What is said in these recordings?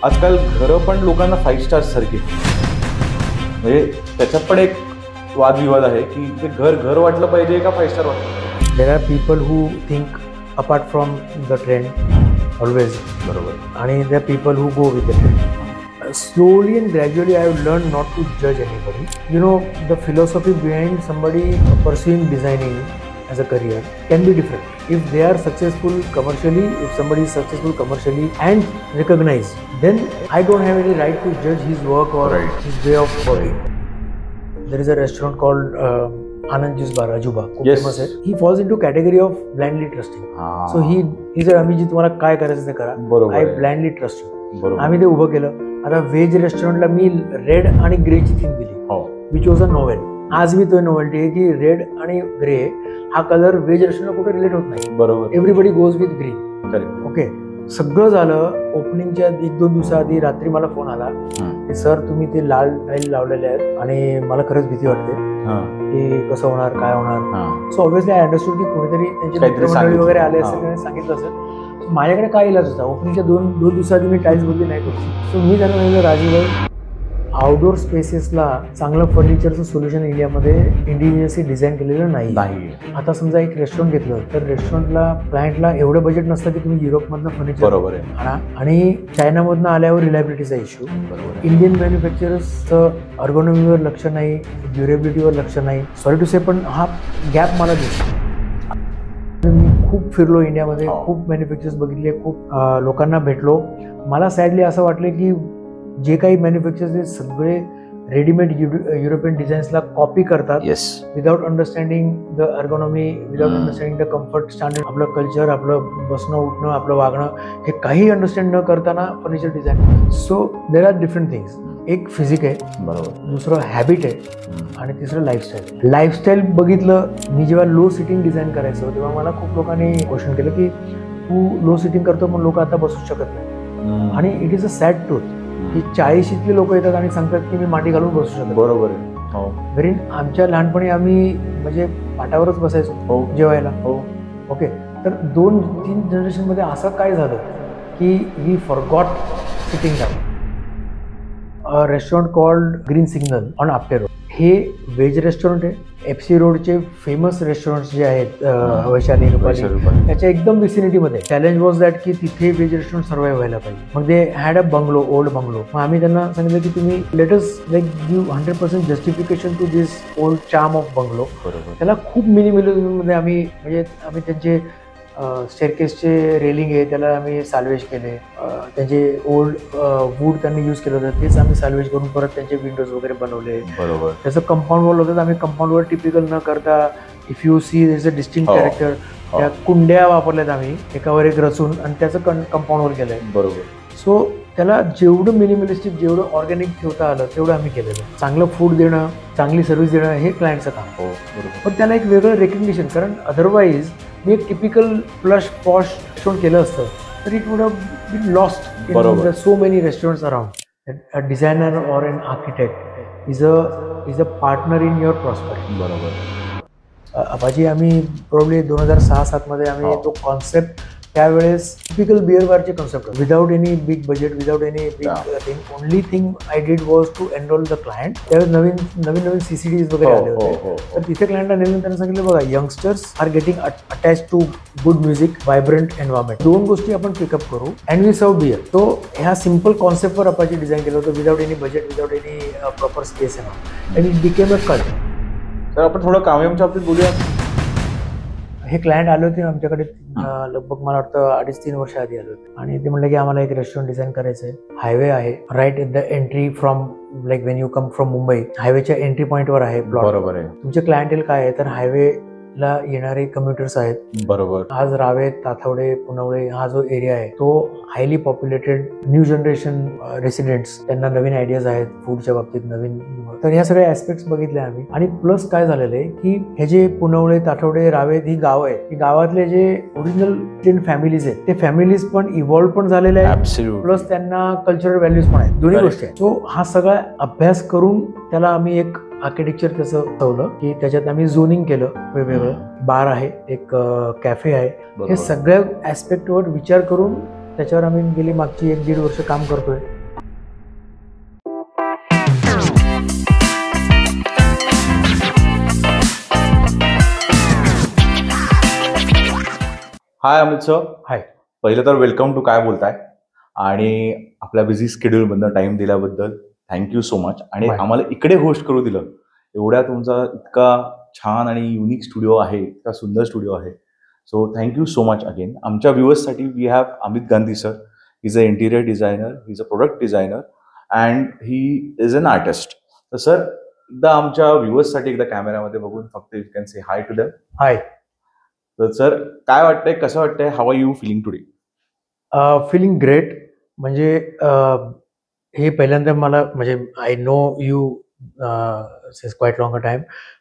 आजकाल घरं पण लोकांना 5 स्टार्स सारखी, म्हणजे त्याच्यात पण एक वादविवाद आहे की ते घर वाटलं पाहिजे का 5 स्टार वाटलं. There are people who think apart from the trend always. बरोबर. And there are people who go with the trend. Slowly and gradually I have learned not to judge anybody. You know, the philosophy behind somebody pursuing designing as a career can be different. If they are successful commercially, if somebody is successful commercially and recognized, then I don't have any right to judge his work or his way of working. There is a restaurant called Anand Juice Bar, Ajuba. Yes. Famous है. He falls into category of blindly trusting. So he said, आम्ही जी तुम्हाला काय करायचं ते करा. I blindly trust you. आम्ही ते उभं केलं. आता व्हेज रेस्टॉरंटला मी रेड आणि ग्रेची थीम दिली, विच वॉज अ नोवेल. आज मी तो नोवेल्टी आहे की रेड आणि ग्रे हा कलर व्हेज रेस्टॉरंटला कुठे रिलेट होत नाही. बरोबर. Everybody goes with green. Okay, सगळं झालं. ओपनिंगच्या 1-2 दिवसाआधी रात्री मला फोन आला की सर तुम्ही ते लाल टाईल लावलेले आहेत आणि मला खरंच भीती वाटते की कसं होणार, काय होणार. सो ऑब्व्हियसली आय अंडरस्टूड की कोणीतरी त्यांचे मित्रमंडळी वगैरे आले असेल आणि सांगितलं असेल. माझ्याकडे काय इलाज होता. ओपनिंगच्या 2 दिवसाआधी मी टाईल्स बदली नाही करू. सो मी त्यांना सांगितलं राजूभाई, आउटडोर स्पेसेसला चांगलं फर्निचरचं सोल्युशन इंडियामध्ये इंडिजिनियसली डिझाईन केलेलं नाही. आता समजा एक रेस्टॉरंट घेतलं तर रेस्टॉरंटला क्लायंटला एवढं बजेट नसतं की तुम्ही युरोपमधनं फर्निचर आणा आणि चायनामधनं आल्यावर रिलायबिलिटीचा इश्यू. इंडियन मॅन्युफॅक्चरर्सचं अर्गोनॉमीवर लक्ष नाही, ड्युरेबिलिटीवर लक्ष नाही. सॉरी टू से, पण हा गॅप मला दिसतो. मी खूप फिरलो इंडियामध्ये, खूप मॅन्युफॅक्चर्स बघितले, खूप लोकांना भेटलो. मला सॅडली असं वाटलं की जे काही मॅन्युफॅक्चर्स सगळे रेडीमेड युरोपियन डिझाईन्सला कॉपी करतात without understanding the ergonomy, without understanding the comfort standard, आपलं कल्चर, आपलं बसणं उठणं, आपलं वागणं, हे काही अंडरस्टँड न करताना furniture design. So there are different things. एक फिजिक आहे, बरोबर, दुसरं हॅबिट आहे आणि तिसरं लाईफस्टाईल. लाईफस्टाईल बघितलं, मी जेव्हा लो सिटिंग डिझाईन करायचो तेव्हा मला खूप लोकांनी क्वेश्चन केलं की तू लो सिटिंग करतो पण लोक आता बसू शकत नाही. आणि it is a sad truth की 40शीतले लोक येतात आणि सांगतात की मी मांडी घालून बसू शकतो. बरोबर आहे. घरी आमच्या लहानपणी आम्ही म्हणजे पाटावरच बसायचो जेवायला. ओके, तर 2-3 जनरेशनमध्ये असं काय झालं की we forgot sitting down. Restaurant called green signal on Apte road. हे व्हेज रेस्टॉरंट आहे. FC रोडचे फेमस रेस्टॉरंट्स जे आहेत वैशाली, रुपाली, त्याच्या एकदम विसिनिटीमध्ये. चॅलेंज वॉज दॅट की तिथे व्हेज रेस्टॉरंट सर्वाइव्ह व्हायला पाहिजे. मग they had a bungalow, old bungalow. मग आम्ही त्यांना सांगितलं की तुम्ही let us like give 100% justification to this old charm of bungalow. त्याला खूप मिनिमलिझममध्ये आम्ही त्यांचे स्टेअरकेसचे रेलिंग आहे त्याला आम्ही साल्वेज केले. त्यांचे ओल्ड वूड त्यांनी यूज केलं होतं तेच आम्ही साल्वेज करून परत त्यांचे विंडोज वगैरे बनवले. बरोबर. त्याचं कंपाऊंड वॉल होतं, आम्ही कंपाऊंड वॉल टिपिकल न करता if you see there is a distinct character. त्या कुंड्या वापरल्यात आम्ही एकावर एक रचून आणि त्याचं कंपाऊंड वॉल केलंय. बरोबर. सो त्याला जेवढं मिनिमलिस्टिक, जेवढं ऑर्गॅनिक ठेवता आलं तेवढं आम्ही केलेलं. चांगलं फूड देणं, चांगली सर्व्हिस देणं हे क्लायंटचं काम. पण त्याला एक वेगळं रेकग्निशन, कारण अदरवाईज मी एक टिपिकल प्लश पॉश रेस्टॉरंट केलं असतं तर it would have been lost in so many restaurants around. A designer or an architect is a partner in your prosperity. बरोबर. अपाची आम्ही प्रोबब्ली 2006-07 मध्ये आम्ही तो कॉन्सेप्ट, त्यावेळेस टिपिकल बिअर बारचे concept, without any big budget, without any big thing. Only thing I did was to enrol the client. त्यावेळेस नवीन CCDs वगैरे आले होते. तर तिथे क्लायंटला नेमून त्यांना सांगितलं बघा, youngsters are getting attach to good music, vibrant environment. 2 गोष्टी आपण पिकअप करू अँड वी सर्व बिअर. तो ह्या सिम्पल कॉन्सेप्टवर आपण डिझाईन केलं होतं without any budget, without any proper space and it became a cult. तर आपण थोडं कामयामच्या बाबतीत बोलूया. हे क्लायंट आले होते आमच्याकडे लगभग मला वाटतं 2.5-3 वर्ष आधी आले होते आणि ते म्हणलं की आम्हाला एक रेस्टॉरंट डिझाईन करायचं आहे. हायवे आहे right at the entry from like when you come from Mumbai. हायवेच्या एंट्री पॉईंटवर आहे प्लॉट. बरोबर आहे. तुमचे क्लायंटेल काय आहे तर हायवेला येणारे कम्युटर्स आहेत. बरोबर. आज रावेत, ताथवडे, पुनवळे हा जो एरिया आहे तो highly populated, new generation residents, त्यांना नवीन आयडियाज आहेत फूडच्या बाबतीत नवीन. तर ह्या सगळ्या ऍस्पेक्ट्स बघितले आम्ही. आणि प्लस काय झालेलं आहे की हे जे पुनवळे, ताठवडे, रावेत ही गावं आहेत, ही गावातले जे ओरिजिनल इंडियन फॅमिलीज आहेत ते फॅमिलीज पण इव्हॉल्व पण झालेले आहेत, प्लस त्यांना कल्चरल व्हॅल्यूज पण आहेत. दोन्ही गोष्टी आहेत. सो हा सगळा अभ्यास करून त्याला आम्ही एक आर्किटेक्चर त्याचं ठेवलं की त्याच्यात आम्ही झोनिंग केलं वेगवेगळं. बार आहे, एक कॅफे आहे, हे सगळ्या ऍस्पेक्टवर विचार करून त्याच्यावर आम्ही गेली मागची 1-1.5 वर्ष काम करतोय. हाय अमित सर. हाय. पहिलं तर वेलकम टू काय बोलताय, आणि आपल्या बिझी स्केड्यूल मधनं टाइम दिल्याबद्दल थँक्यू सो मच. आणि आम्हाला इकडे होस्ट करू दिलं. एवढ्या तुमचा इतका छान आणि युनिक स्टुडिओ आहे, इतका सुंदर स्टुडिओ आहे. So thank you so much again. आमच्या व्ह्युअर्ससाठी we have Amit Gandhi sir. He is a interior designer, he is a product designer and he is an artist. तर सर, एकदा आमच्या व्ह्युअर्ससाठी एकदा कॅमेऱ्यामध्ये बघून फक्त you can say hi to them. Hi. तर सर, काय वाटतंय, कसं वाटतंय, how are you feeling today? Feeling great. म्हणजे हे पहिल्यांदा मला, म्हणजे I know you since quiet long a time,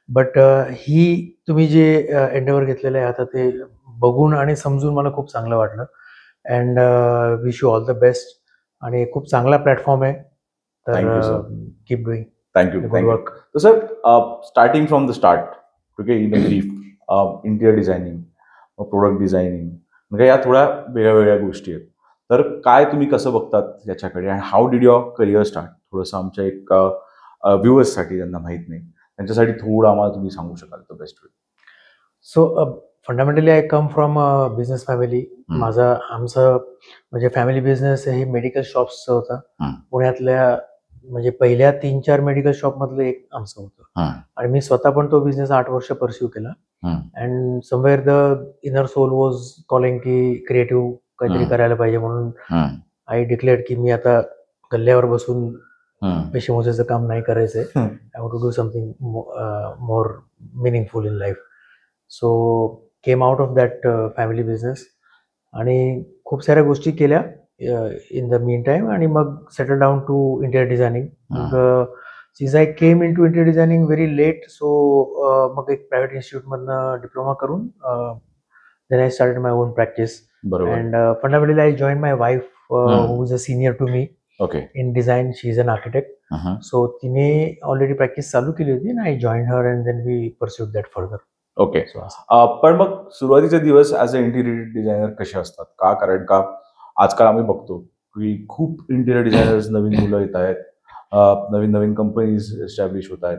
but he तुम्ही जे एंडेवर घेतलेलं आहे आता ते बघून आणि समजून मला खूप चांगलं वाटलं. And wish you all the best. आणि खूप चांगला प्लॅटफॉर्म आहे, तर कीप डुईंग. थँक्यू. तर sir, starting from the start, okay, in the brief, interior designing, product designing, म्हणजे या थोड्या वेगळ्या गोष्टी आहेत. तर काय तुम्ही कसं बघतात याच्याकडे, आणि how did your career start? थोडंसं आमच्या एक व्ह्युअर्ससाठी, ज्यांना माहीत नाही त्यांच्यासाठी थोडं आम्हाला तुम्ही सांगू शकाल तर best way. So fundamentally I come from a business family. आमचं म्हणजे फॅमिली बिझनेस हे मेडिकल शॉप्सचं होतं. पुण्यातल्या म्हणजे पहिल्या 3-4 मेडिकल शॉप मधलं एक आमचं होतं. आणि मी स्वतः पण तो बिझनेस 8 वर्ष परस्यू केला. And somewhere the inner soul was calling की क्रिएटिव्ह काहीतरी करायला पाहिजे, म्हणून आय डिक्लेअर्ड की मी आता गल्ल्यावर बसून पैसे मोजायचं काम नाही करायचंय. I want to do something more meaningful in life. So came out of that family business आणि खूप साऱ्या गोष्टी केल्या इन द मीन टाइम, आणि मग settle down to interior designing. Since I came into interior designing very late, so मग एक private इन्स्टिट्यूटमधनं डिप्लोमा करून then I started my own practice. And fundamentally I join my wife who is a senior to me in design. She is an architect. So तिने already practice चालू केली होती, आणि I join her and then we pursued that further. Okay. पण मग सुरुवातीचे दिवस as a interior designer कसे असतात? कारण का आजकाल आम्ही बघतो की खूप इंटिरियर डिझायनर्स, नवीन मुलं येत आहेत, नवीन कंपनीज एस्टॅब्लिश होत आहेत.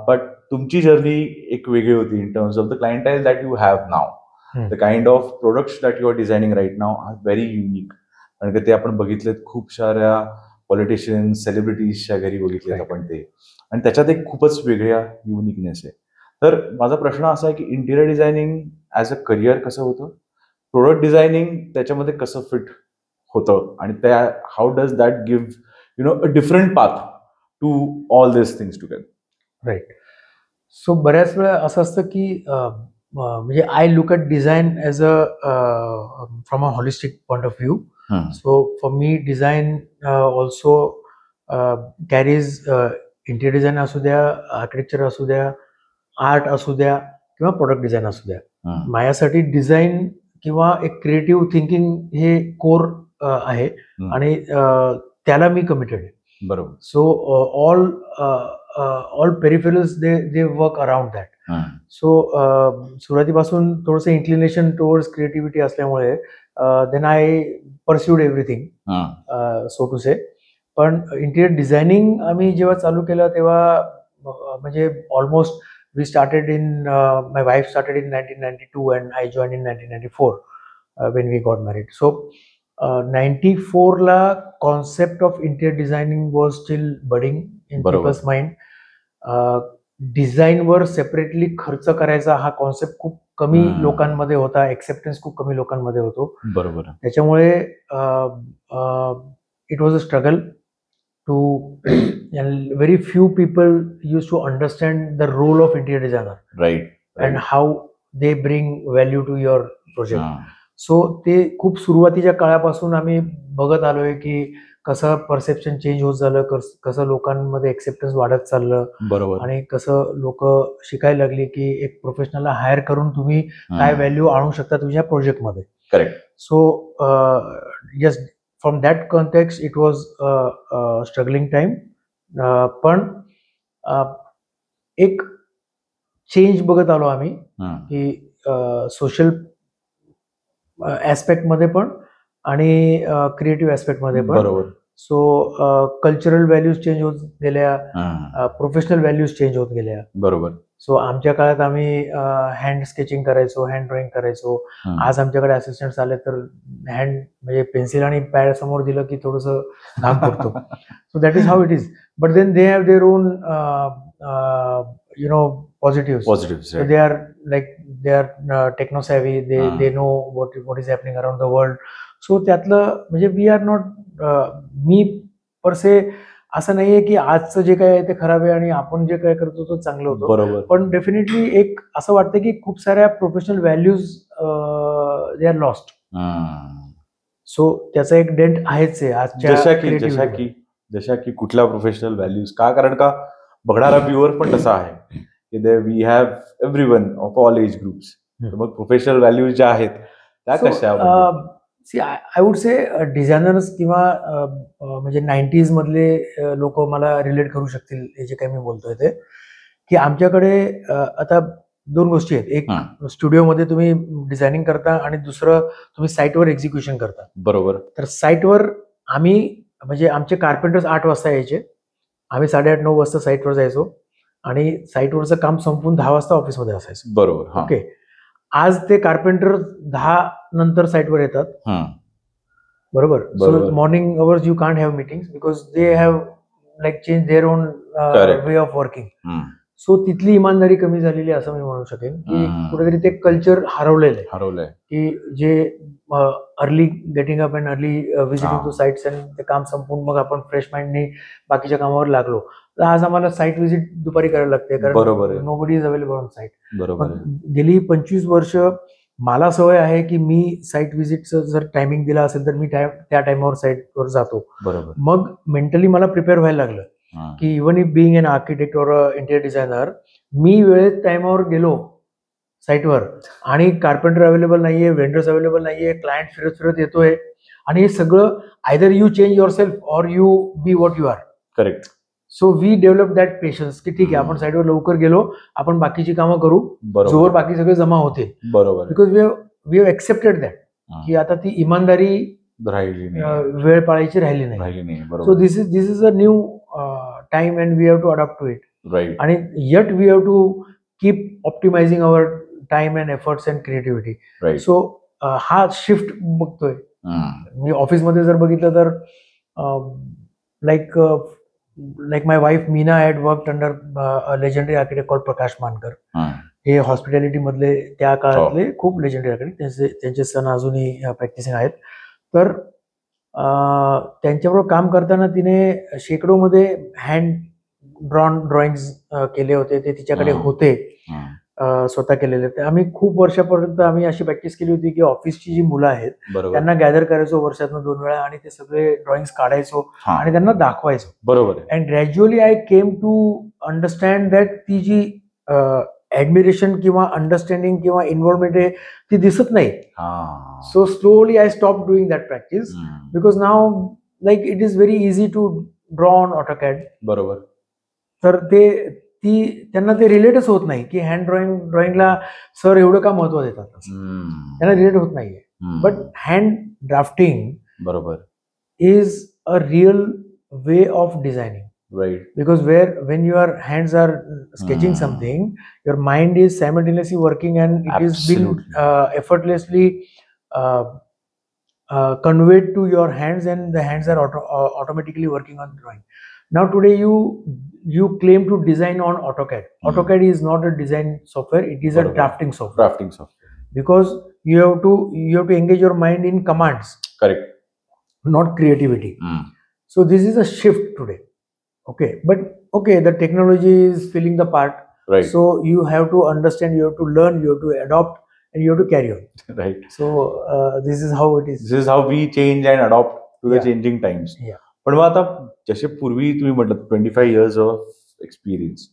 बट तुमची जर्नी एक वेगळी होती in terms of the clientele that you have now. The kind of products that you are designing right now are very unique. कारण की ते आपण बघितलेत खूप साऱ्या पॉलिटिशियन्स, सेलिब्रिटीजच्या घरी बघितलेत आपण ते, आणि त्याच्यात एक खूपच वेगळ्या युनिकनेस आहे. तर माझा प्रश्न असा आहे की interior designing as a career कसं होतं, प्रोडक्ट डिझायनिंग त्याच्यामध्ये कसं फिट होतं, आणि त्या how does that give a different path to all this things together? Right. So बऱ्याच वेळा असं असतं की म्हणजे I look at design as a from a holistic point of view. So for me design also carries interior design असू द्या, architecture असू द्या, आर्ट असू द्या, किंवा प्रोडक्ट डिझाईन असू द्या. माझ्यासाठी डिझाईन किंवा एक क्रिएटिव्ह थिंकिंग हे कोर आहे, आणि त्याला मी कमिटेड आहे. बरोबर. So all peripherals they work around that. So सुरुवातीपासून थोडंसं इन्क्लिनेशन टुवर्ड्स क्रिएटिव्हिटी असल्यामुळे then I pursued everything, so to say. पण इंटिरियर डिझायनिंग आम्ही जेव्हा चालू केलं तेव्हा म्हणजे almost we started in my wife started in 1992 and I joined in 1994 when we got married. So 94 la concept of interior designing was still budding in people's mind. Design वर separately खर्च करायचा हा कॉन्सेप्ट खूप कमी लोकांमध्ये होता, acceptance खूप कमी लोकांमध्ये होतो. बरोबर. त्याच्यामुळे it was a struggle to and very few people used to understand the role of interior designer, right, and how they bring value to your project. So ते खूप सुरुवातीच्या काळापासून आम्ही बघत आलोय की कसं परसेप्शन चेंज होत झालं, कसं लोकांमध्ये एक्सेप्टन्स वाढत चाललं. बरोबर. आणि कसं लोक शिकायला लागली की एक प्रोफेशनलला हायर करून तुम्ही काय व्हॅल्यू आणू शकता तुमच्या प्रोजेक्टमध्ये. Correct. So yes, from that context it was struggling time. पण एक चेंज बघत आलो आम्ही की सोशल ॲस्पेक्टमध्ये पण आणि क्रिएटिव्ह ऍस्पेक्टमध्ये पण. बरोबर. सो कल्चरल व्हॅल्यूज चेंज होत गेल्या, प्रोफेशनल व्हॅल्यूज चेंज होत गेल्या. बरोबर. सो आमच्या काळात आम्ही हँड स्केचिंग करायचो, हँड ड्रॉइंग करायचो. आज आमच्याकडे असिस्टंट्स आले तर हँड म्हणजे पेन्सिल आणि पॅड समोर दिलं की थोडंसं घाम पडतो. So that is how it is. But then they have their own positives. They are techno savvy. They know what is happening around the world. So त्यातलं म्हणजे वी आर नॉट, मी पर से असं नाहीये की आजचं जे काय आहे ते खराब आहे आणि आपण जे काय करतो तो चांगलं होतं. बरोबर. पण डेफिनेटली एक असं वाटतं की खूप साऱ्या professional values they are lost. So त्याचा एक डेंट आहेच आहे आजच्या. जशा की कुठल्या प्रोफेशनल व्हॅल्यूज का, कारण का बघणारा व्ह्युअर पण तसा आहे की they we have everyone of all age groups. मग प्रोफेशनल व्हॅल्यूज ज्या आहेत त्या कशा? आय वुड से डिझायनर्स किंवा म्हणजे 90s मधले लोक मला रिलेट करू शकतील हे जे काही मी बोलतोय ते, की आमच्याकडे आता दोन गोष्टी आहेत. एक स्टुडिओमध्ये तुम्ही डिझायनिंग करता आणि दुसरं तुम्ही साईटवर एक्झिक्युशन करता. बरोबर. तर साईटवर आम्ही म्हणजे आमचे कार्पेंटर्स 8 वाजता यायचे, आम्ही 8:30-9 वाजता साईटवर जायचो आणि साईटवरचं काम संपून 10 वाजता ऑफिसमध्ये असायचं. बरोबर. ओके. आज ते कार्पेंटर 10 नंतर साईटवर येतात. बरोबर. So morning hours you can't have meetings because they have change their own way of working. So तिथली इमानदारी कमी झालेली असं मी म्हणू शकेन की कुठेतरी ते कल्चर हरवलंय की जे early getting up and early visiting to sites आणि ते काम संपून मग आपण फ्रेश माइंडने बाकीच्या कामावर लागलो. तर आज आम्हाला साईट व्हिजिट दुपारी करायला लागते कारण nobody is available on site. गेली 25 वर्ष मला सवय आहे की मी साईट व्हिजिटचं जर टायमिंग दिला असेल तर मी त्या टायमावर साईटवर जातो. मग मेंटली मला प्रिपेअर व्हायला लागलं की even if being an architect or interior designer, मी वेळेत टायमावर गेलो साईटवर आणि कार्पेंटर अवेलेबल नाहीये, वेंडर्स अवेलेबल नाहीये, क्लायंट फिरत येतोय आणि हे सगळं either you change yourself or you be what you are. Correct. So we develop that patience की ठीक आहे आपण साईटवर लवकर गेलो, आपण बाकीची कामं करू जोवर बाकी सगळे जमा होते. बरोबर. Because we have accepted that की आता ती इमानदारी वेळ पाळायची राहिली नाही. So this is a new time and we have to adopt to it. Right. आणि yet we have to keep optimizing our time and efforts and creativity. So हा शिफ्ट बघतोय मी ऑफिसमध्ये जर बघितलं तर like my wife Meena had worked under a legendary architect called Prakash Mankar. हे hospitality मधले त्या काळातले खूप लेजेंडरी आर्किटेक्ट, त्यांचे सन अजूनही प्रॅक्टिसिंग आहेत. तर त्यांच्याबरोबर काम करताना तिने शेकडोमध्ये हँड ड्रॉइंग्स केले होते. ते तिच्याकडे होते स्वतः केलेले. आम्ही खूप वर्षापर्यंत आम्ही अशी प्रॅक्टिस केली होती की ऑफिसची जी मुलं आहेत त्यांना गॅदर करायचो वर्षातून 2 वेळा आणि ते सगळे ड्रॉइंग्स काढायचो आणि त्यांना दाखवायचो. बरोबर. And gradually I came to understand that ती जी ऍडमिरेशन किंवा अंडरस्टँडिंग किंवा इन्व्हॉल्वमेंट आहे ती दिसत नाही. So slowly I stop doing that practice because now it is very easy to draw on AutoCAD. बरोबर. तर त्यांना ते रिलेटच होत नाही की हँड ड्रॉइंगला सर एवढं का महत्व देतात, त्यांना रिलेट होत नाहीये. बट हँड ड्राफ्टिंग बरोबर is a real way of designing. Right. Because when your hands are sketching something, your mind is simultaneously working and it is being effortlessly conveyed to your hands and the hands are automatically working on drawing. Now today you claim to design on AutoCAD. AutoCAD is not a design software, it is a drafting software. Because you have to engage your mind in commands. Correct. Not creativity. So this is a shift today. Okay, the technology is filling the part. Right. So you have to understand, you have to learn, you have to adopt, and you have to carry on. Right. So this is how it is. This is how we change and adopt to the changing times. Yeah. पण मग आता जसे पूर्वी तुम्ही म्हटलं 25 years of experience,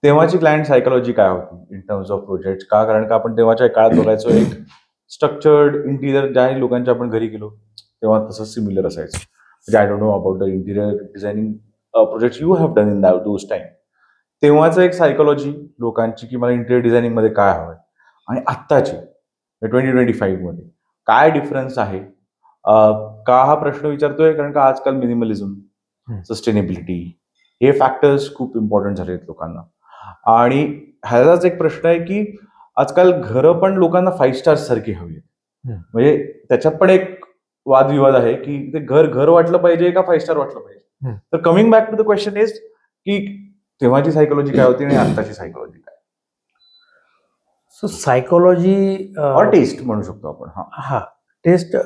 तेव्हाची client psychology काय होती इन टर्म्स ऑफ प्रोजेक्ट? का, कारण का आपण तेव्हाच्या काळात बघायचो एक स्ट्रक्चर्ड इंटिरियर ज्या लोकांच्या आपण घरी गेलो तेव्हा तसं सिमिलर असायचं. म्हणजे I don't know about the interior designing project you have done in those time. तेव्हाचं एक सायकोलॉजी लोकांची की मला इंटिरियर डिझायनिंग मध्ये काय हवंय आणि आत्ताची 2025 मध्ये काय डिफरन्स आहे का हा प्रश्न विचारतोय? कारण का आजकाल मिनिमलिझम, सस्टेनेबिलिटी हे फॅक्टर्स खूप इम्पॉर्टंट झाले आहेत लोकांना. आणि ह्याचाच एक प्रश्न आहे की आजकाल घरं पण लोकांना 5 स्टार्स सारखी हवी आहेत. म्हणजे त्याच्यात पण एक वादविवाद आहे की ते घर वाटलं पाहिजे का 5 स्टार वाटलं पाहिजे. तर coming back to the question is की तेव्हाची सायकोलॉजी काय होती आणि आताची सायकोलॉजी काय? सो सायकोलॉजी और टेस्ट म्हणू शकतो आपण. हा टेस्ट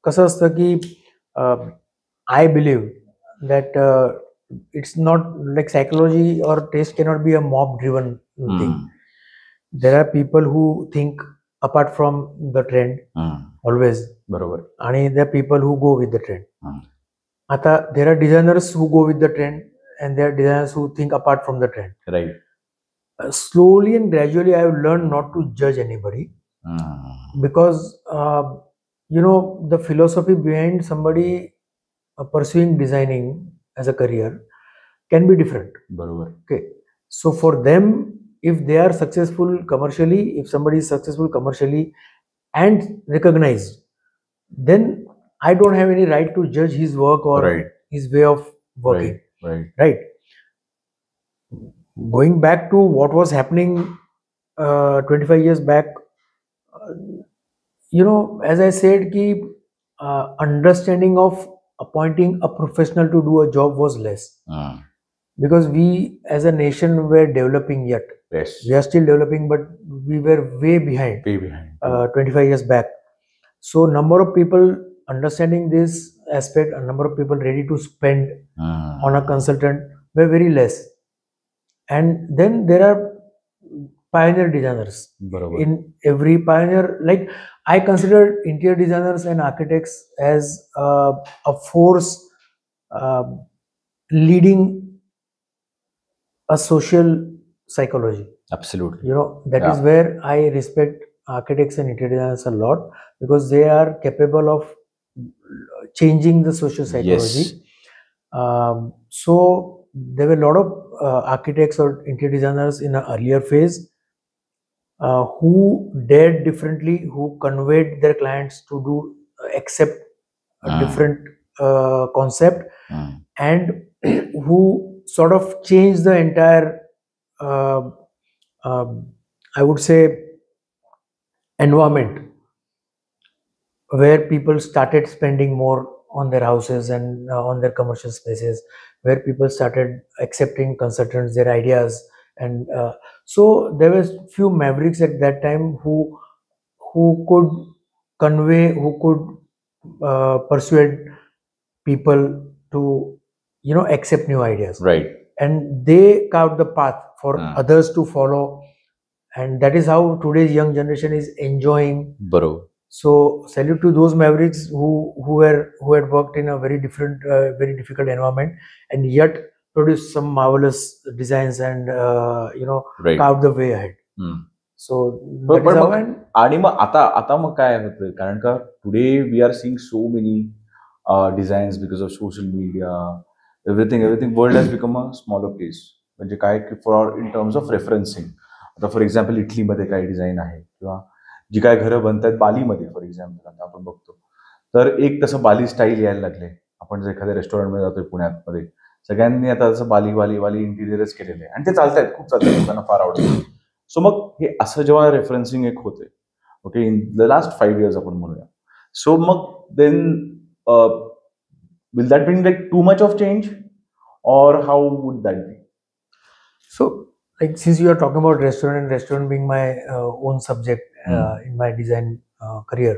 कसं असतं की I believe that it's not like psychology or taste cannot be a mob driven thing. There are people who think apart from the trend always. बरोबर. And there are people who go with the trend. Ata there are designers who go with the trend and there are designers who think apart from the trend. Right. Slowly and gradually I have learned not to judge anybody because the philosophy behind somebody pursuing designing as a career can be different. Barabar. Okay. So for them, if they are successful commercially, if somebody is successful commercially and recognized, then I don't have any right to judge his work or his way of working. Right. Going back to what was happening 25 years back, as I said, understanding of appointing a professional to do a job was less because we as a nation were developing yet. Yes. We are still developing, but we were way behind. 25 years back. So number of people understanding this aspect, a number of people ready to spend on a consultant were very less. And then there are pioneer designers. Barabar. In every pioneer, like I consider interior designers and architects as a force leading a social psychology. Absolutely. That is where I respect architects and interior designers a lot because they are capable of changing the social psychology. Yes. So there were a lot of architects or interior designers in an earlier phase who dared differently, who conveyed their clients to do accept a different concept and who sort of changed the entire I would say environment where people started spending more on their houses and on their commercial spaces, where people started accepting consultants, their ideas. And so there were few mavericks at that time who could convey, who could persuade people to accept new ideas. Right. And they carved the path for others to follow, and that is how today's young generation is enjoying. Barabar. So salute to those mavericks who had worked in a very different, very difficult environment and yet produced some marvelous designs and carved the way ahead. So आणि मग आता मग काय होतं, कारण का today we are seeing so many designs because of social media, everything world has become a smaller place. म्हणजे काय की for in terms of referencing, आता फॉर एक्झाम्पल इटलीमध्ये काय डिझाईन आहे किंवा जी काय घरं बनतात बालीमध्ये फॉर एक्झाम्पल आता आपण बघतो, तर एक तसं बाली स्टाईल यायला लागले. आपण जर एखाद्या रेस्टॉरंटमध्ये जातोय पुण्यामध्ये, सगळ्यांनी आता तसं बाली इंटिरियरच केलेलं आहे आणि ते चालतात, खूप चालतात, लोकांना फार आवडतं. सो मग हे असं जेव्हा रेफरन्सिंग एक होते, okay, in the last 5 years आपण म्हणूया, सो मग then will that bring like too much of change or how would that be? So, like, since you are talking about restaurant and restaurant being my own subject in my design career,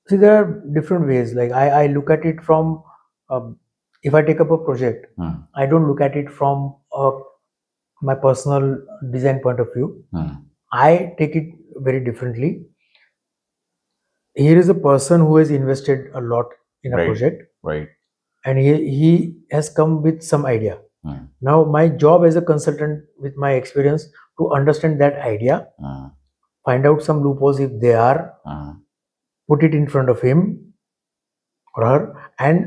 see, there are different ways. Like I look at it from if I take up a project, I don't look at it from my personal design point of view. I take it very differently. Here is a person who has invested a lot in a project, right? And he has come with some idea. Now my job as a consultant with my experience to understand that idea, find out some loopholes if they are, put it in front of him or her and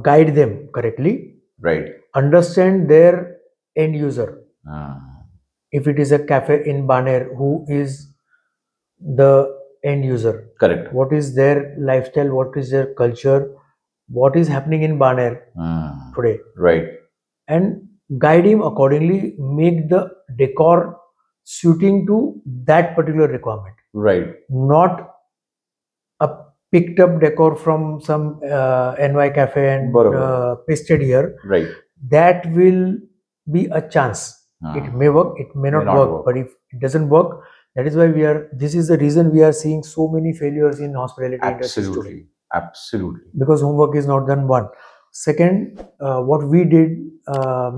guide them correctly. Right. Understand their end user. If it is a cafe in Baner who is the end user. Correct. What is their lifestyle? What is their culture? What is happening in Baner today? Right. And guide him accordingly. Make the decor suiting to that particular requirement. Right. Not a picked up decor from some NY cafe and pasted here. Right. That will be a chance. It may work, it may not work. But if it doesn't work, that is why this is the reason we are seeing so many failures in hospitality industry today. Absolutely. Because homework is not done, one. Second, what we did,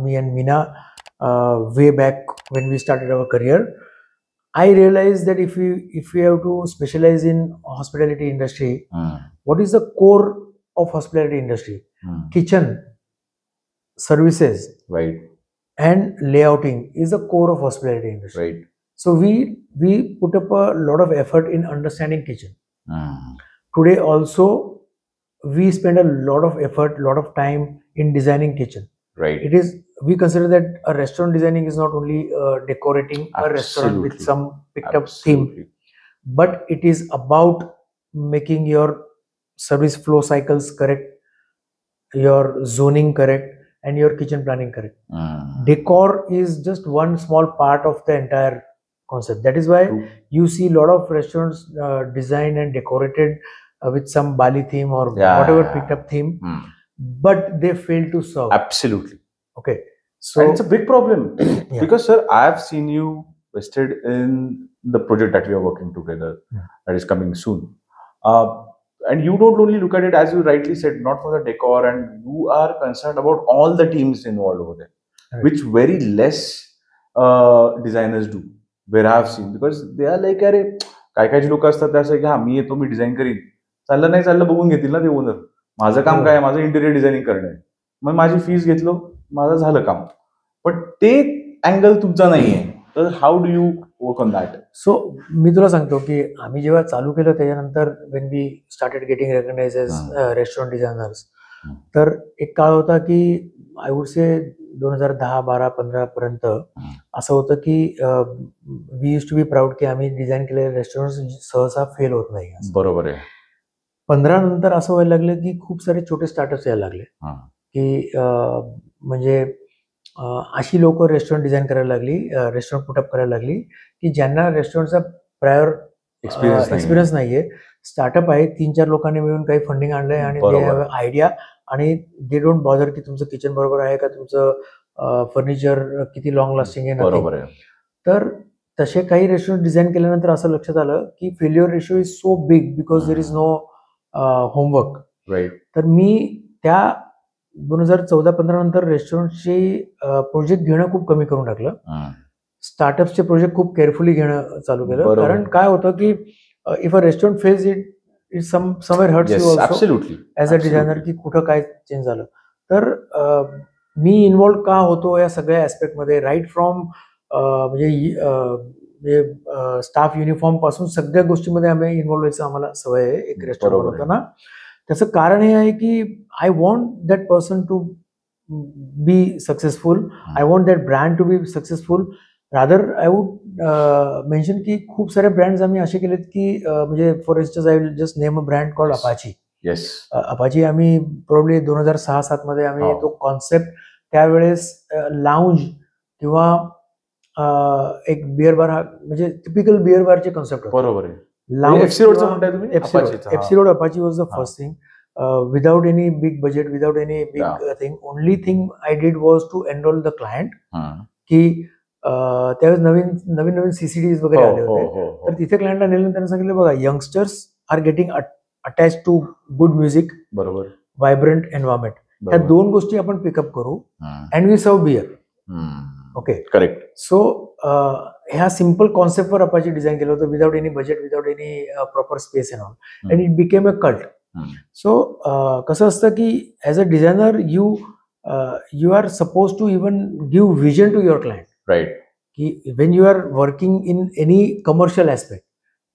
me and Meena, way back when we started our career, I realized that if we have to specialize in hospitality industry, what is the core of hospitality industry? Kitchen, services, right, and layouting is the core of hospitality industry. Right. So we put up a lot of effort in understanding kitchen. Today also we spend a lot of effort, lot of time in designing kitchen. Right. We consider that a restaurant designing is not only decorating a restaurant with some picked up theme, but it is about making your service flow cycles correct, your zoning correct, and your kitchen planning correct. Decor is just one small part of the entire concept. That is why you see a lot of restaurants designed and decorated with some Bali theme or whatever picked up theme, but they fail to serve. Absolutely. Okay. So and it's a big problem because, sir, I have seen you vested in the project that we are working together that is coming soon. And you don't only look at it, as you rightly said, not for the decor, and you are concerned about all the teams involved over there, which very less designers do, where I have seen, because they are like, अरे काय लोक असतात असं की मी येतो, मी design करीन, चाललं नाही चाललं बघून घेतील ना ते ओनर, माझं काम काय, माझं इंटिरियर डिझायनिंग करणं आहे, मग माझी फीस घेतलो, माझं झालं काम. पण ते अँगल तुमचा नाहीये, तर how do you work on that? So मी तुला सांगतो की आम्ही जेव्हा चालू केलं त्याच्यानंतर when we started getting recognized as restaurant designers, तर एक काळ होता की आय वुड से 2010-12-15 पर्यंत असं होतं की we use to be proud की आम्ही डिझाईन केलेले रेस्टॉरंट सहसा फेल होत नाही. बरोबर आहे. 15 नंतर असं व्हायला लागलं की खूप सारे छोटे स्टार्टअप्स यायला लागले की म्हणजे अशी लोक रेस्टॉरंट डिझाईन करायला लागली, रेस्टॉरंट पुटअप करायला लागली की ज्यांना रेस्टॉरंटचा प्रायर एक्सपिरियन्स नाहीये. स्टार्टअप आहे, 3-4 लोकांनी मिळून काही फंडिंग आणलंय आणि ते आयडिया, आणि दे डोंट बॉदर की तुमचं किचन बरोबर आहे का, तुमचं फर्निचर किती लॉंग लास्टिंग आहे. बरोबर आहे. तर तसे काही रेस्टॉरंट डिझाईन केल्यानंतर असं लक्षात आलं की failure ratio is so big because there is no homework. Right. तर मी त्या 2014-15 नंतर रेस्टॉरंटचे प्रोजेक्ट घेणं खूप कमी करून टाकलं. स्टार्टअपचे प्रोजेक्ट खूप केअरफुली घेणं चालू केलं. कारण काय होतं की if a restaurant fails it somewhere hurts you also as a designer की कुठं काय चेंज झालं. तर मी इन्व्हॉल्व का होतो या सगळ्या ऍस्पेक्टमध्ये, राईट फ्रॉम म्हणजे स्टाफ युनिफॉर्म पासून सगळ्या गोष्टीमध्ये आम्ही इन्व्हॉल्व व्हायचं आम्हाला सवय आहे एक रेस्टॉरंट बनवताना. त्याचं कारण हे आहे की I want that person to be successful, I want that brand to be successful. Rather I would mention की खूप सारे ब्रँड्स आम्ही असे केलेत की म्हणजे for instance I will just name a brand called Apache. Apache आम्ही प्रोबब्ली 2006-07 मध्ये आम्ही तो कॉन्सेप्ट त्यावेळेस लाऊंज किंवा एक बिअर बार, म्हणजे टिपिकल बिअर बारचे कॉन्सेप्ट. बरोबर आहे. FC Road Apache was the first thing, without any big budget, without any big thing. Only thing I did was to enroll the client. की त्यावेळेस नवीन CCDs वगैरे आले होते, तर तिथे क्लायंटला नेलं, त्यांना सांगितलं बघा, youngsters are getting attach to good music, बरोबर, व्हायब्रंट एन्व्हायरमेंट, ह्या दोन गोष्टी आपण पिकअप करू and we serve beer. Okay, correct. So ह्या सिम्पल कॉन्सेप्टवर अपाची डिझाईन केलं होतं, without any budget, without any proper space and all, and it became a cult. So कसं असतं की as a designer you are suppose to even give vision to your client. Right. की when you R working in any commercial aspect,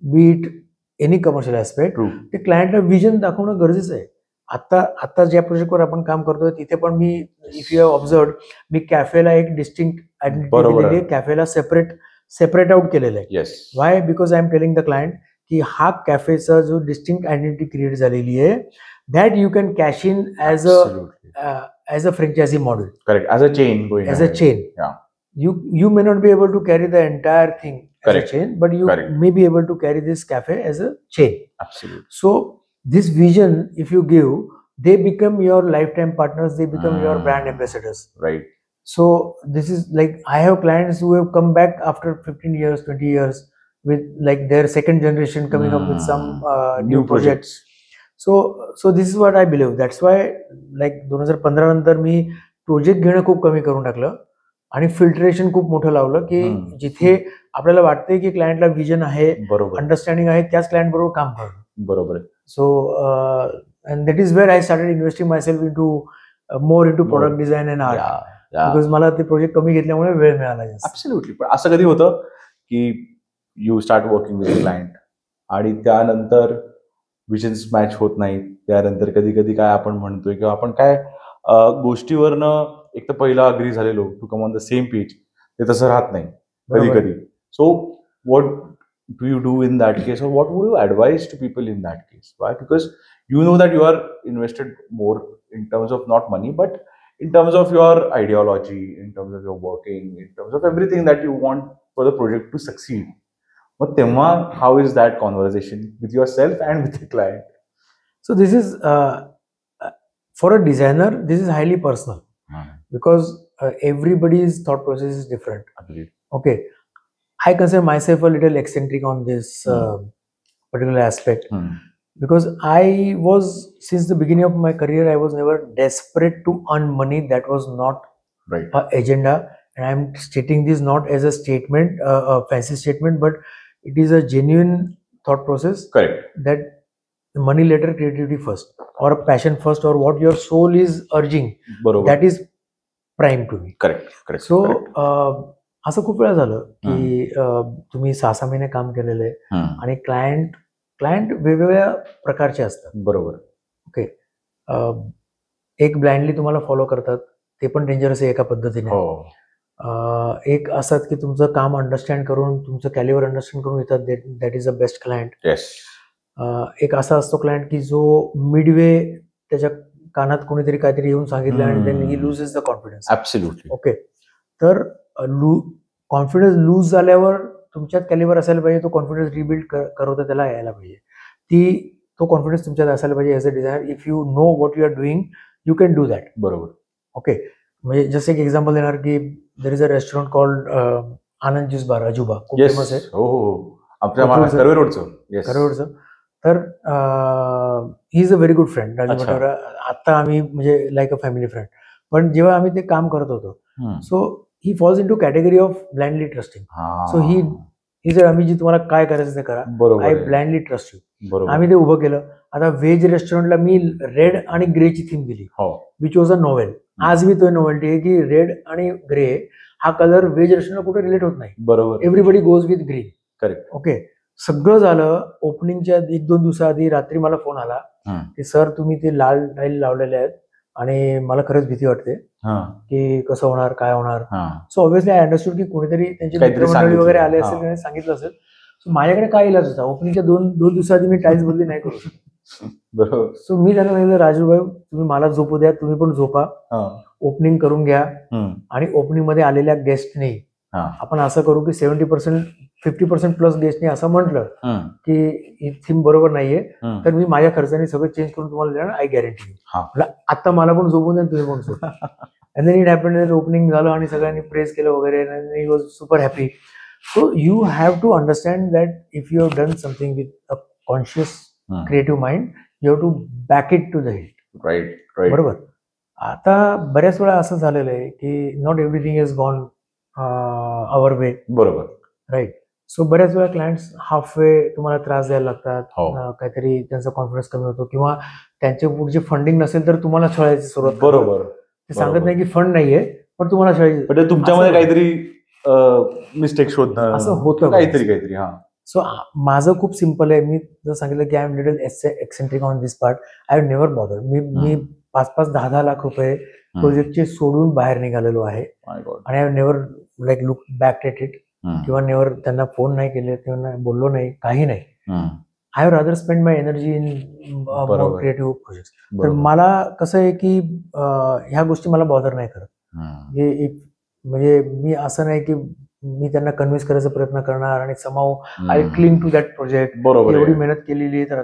B it any commercial aspect, ते क्लायंटला vision दाखवणं गरजेचं आहे. आता ज्या प्रोजेक्टवर आपण काम करतोय तिथे पण मी, इफ यू हॅव ऑब्झर्व्ड, मी कॅफेला एक डिस्टिंक्ट आयडेंटिटी दिलेली आहे, कॅफेला सेपरेट आउट केलेलं आहे. Y? Because I am telling the client की हा कॅफेचा जो डिस्टिंक्ट आयडेंटिटी क्रिएट झालेली आहे, that you can cash in as a franchise model. Correct. As a chain going as a chain. You may not be able to carry the entire thing as a chain, but you may be able to carry this cafe as a chain. Absolutely. So this vision, if you give, they become your lifetime partners, they become your brand ambassadors. Right. So this is like, I have clients who have come back after 15 years, 20 years with like their second generation coming up with some new projects. So this is what I believe. That's why like 2015 नंतर मी project घेणं खूप कमी करून टाकलं आणि filtration खूप मोठं लावलं, की जिथे आपल्याला वाटतंय की क्लायंटला विजन आहे, अंडरस्टँडिंग आहे, त्याच क्लायंट बरोबर काम करणं. बरोबर. So and that is where I started investing my self into more into product design and art, because मला ते प्रोजेक्ट कमी घेतल्यामुळे वेळ मिळाला. ऍब्सोल्युटली. पण असं कधी होतं की you start working with client आणि त्यानंतर विजन्स मॅच होत नाही, त्यानंतर कधी कधी काय आपण म्हणतोय किंवा आपण काय गोष्टीवरनं एक तर पहिला अग्री झालेलो to come on the same page, ते तसं राहत नाही कधी कधी. So what do you do in that case, or what would you advise to people in that case? Why? Because you know that you are invested more in terms of not money, but in terms of your ideology, in terms of your working, in terms of everything that you want for the project to succeed. But Temma, how is that conversation with yourself and with the client? So this is for a designer, this is highly personal because everybody's thought process is different. Agreed. Okay, I consider myself a little eccentric on this particular aspect. Because I was, since the beginning of my career, I was never desperate to earn money. That was not right. an agenda. And I'm stating this not as a statement, a fancy statement, but it is a genuine thought process. Correct. That money later, creativity first, or passion first, or what your soul is urging. बरोबर. That is prime to me. Correct. Correct. So, असं खूप वेळा झालं की तुम्ही 6-6 महिने काम केलेलं आहे आणि क्लायंट वेगवेगळ्या प्रकारचे असतात. बरोबर. ओके, एक ब्लाइंडली तुम्हाला फॉलो करतात, ते पण डेंजरस आहे एका पद्धतीने. एक असतात की तुमचं काम अंडरस्टँड करून, तुमचं कॅलिबर अंडरस्टँड करून येतात, that is a best client. एक असा असतो क्लायंट की जो मिडवे त्याच्या कानात कोणीतरी काहीतरी येऊन सांगितलं आणि then he loses the confidence. Absolutely. Okay, तर कॉन्फिडन्स लूज झाल्यावर तुमच्यात कॅलिबर असायला पाहिजे, तो कॉन्फिडन्स रिबिल्ड करवता त्याला यायला पाहिजे. तो कॉन्फिडन्स तुमच्यात असायला पाहिजे as a designer. If you know what you are doing, you can do that. बरोबर. ओके, म्हणजे जसं एक एक्झाम्पल देणार की there is a restaurant called Anand juice bar, Ajuba, खूप फेमस आहे. हो, आपल्या कर्वे रोडचं. तर he is a very good friend. आता आम्ही म्हणजे लाईक अ फॅमिली फ्रेंड. पण जेव्हा आम्ही ते काम करत होतो, so he falls into category of blindly trusting. So he जर आम्ही जी तुम्हाला काय करायचं ते करा, आय ब्लाइंडली ट्रस्ट यू. आम्ही ते उभं केलं. आता व्हेज रेस्टॉरंटला मी रेड आणि ग्रेची थीम दिली, विच वॉज अ नॉवेल. आज मी तो नॉवेल्टी आहे की रेड आणि ग्रे हा कलर व्हेज रेस्टॉरंटला कुठे रिलेट होत नाही. बरोबर. Everybody goes with green. Correct. Okay, सगळं झालं. ओपनिंगच्या 1-2 दिवसाआधी रात्री मला फोन आला की सर तुम्ही ते लाल टाईल लावलेले आहेत आणि मला खरंच भीती वाटते की कसं होणार, काय होणार. सो ऑब्व्हियसली आय अंडरस्टूड की कोणीतरी त्यांचे मित्रमंडळी वगैरे आले असेल, त्यांनी सांगितलं असेल. सो माझ्याकडे काय इलाज होता, ओपनिंगच्या 2 दिवसाआधी मी टाईल्स बदली नाही करू शकतो. सो मी त्यांना सांगितलं, राजूभाई तुम्ही मला झोपू द्या, तुम्ही पण झोपा, ओपनिंग करून घ्या. आणि ओपनिंग मध्ये आलेल्या गेस्टने आपण असं करू की 70%, 50% प्लस गेस्टने असं म्हटलं की ही थीम बरोबर नाहीये, तर मी माझ्या खर्चाने सगळं चेंज करून तुम्हाला देणार, आय गॅरंटी. आता मला पण झोपून द्या, तुम्ही पण झोपा. And then it happened, opening झालं आणि सगळ्यांनी प्रेस केलं वगैरे, he was super happy. So you have to understand that if you have done something with a conscious creative mind, you have to back it to the hit. Right. बरोबर. आता बऱ्याच वेळा असं झालेलं आहे की not everything is gone our way. बरोबर. Right. So बऱ्याच वेळा क्लायंट्स हाफ वे तुम्हाला त्रास द्यायला लागतात, काहीतरी त्यांचा कॉन्फिडन्स कमी होतो, किंवा त्यांच्या पुढची फंडिंग नसेल तर तुम्हाला छळायची सुरुवात. बरोबर. ते सांगत नाही की फंड नाहीये, पण तुम्हाला छळायची. पण तुमच्यामध्ये काहीतरी मिस्टेक शोधणं असं होतं, काहीतरी. सो माझं खूप सिम्पल आहे. मी जर सांगितलं की I am little eccentric on this part, I have never bother. मी 5-5, 10-10 लाख रुपये प्रोजेक्टचे सोडून बाहेर निघालेलो आहे. आणि I have never like look back at it, किंवा नेव्हर त्यांना फोन नाही केले, त्यांना बोललो नाही, काही नाही. I have rather spend my energy in more creative project. तर मला कसं आहे की ह्या गोष्टी मला बॉदर नाही करत. म्हणजे मी असं नाही की मी त्यांना कन्व्हिन्स करायचा प्रयत्न करणार आणि समाव I cling to that project. एवढी मेहनत केलेली आहे तर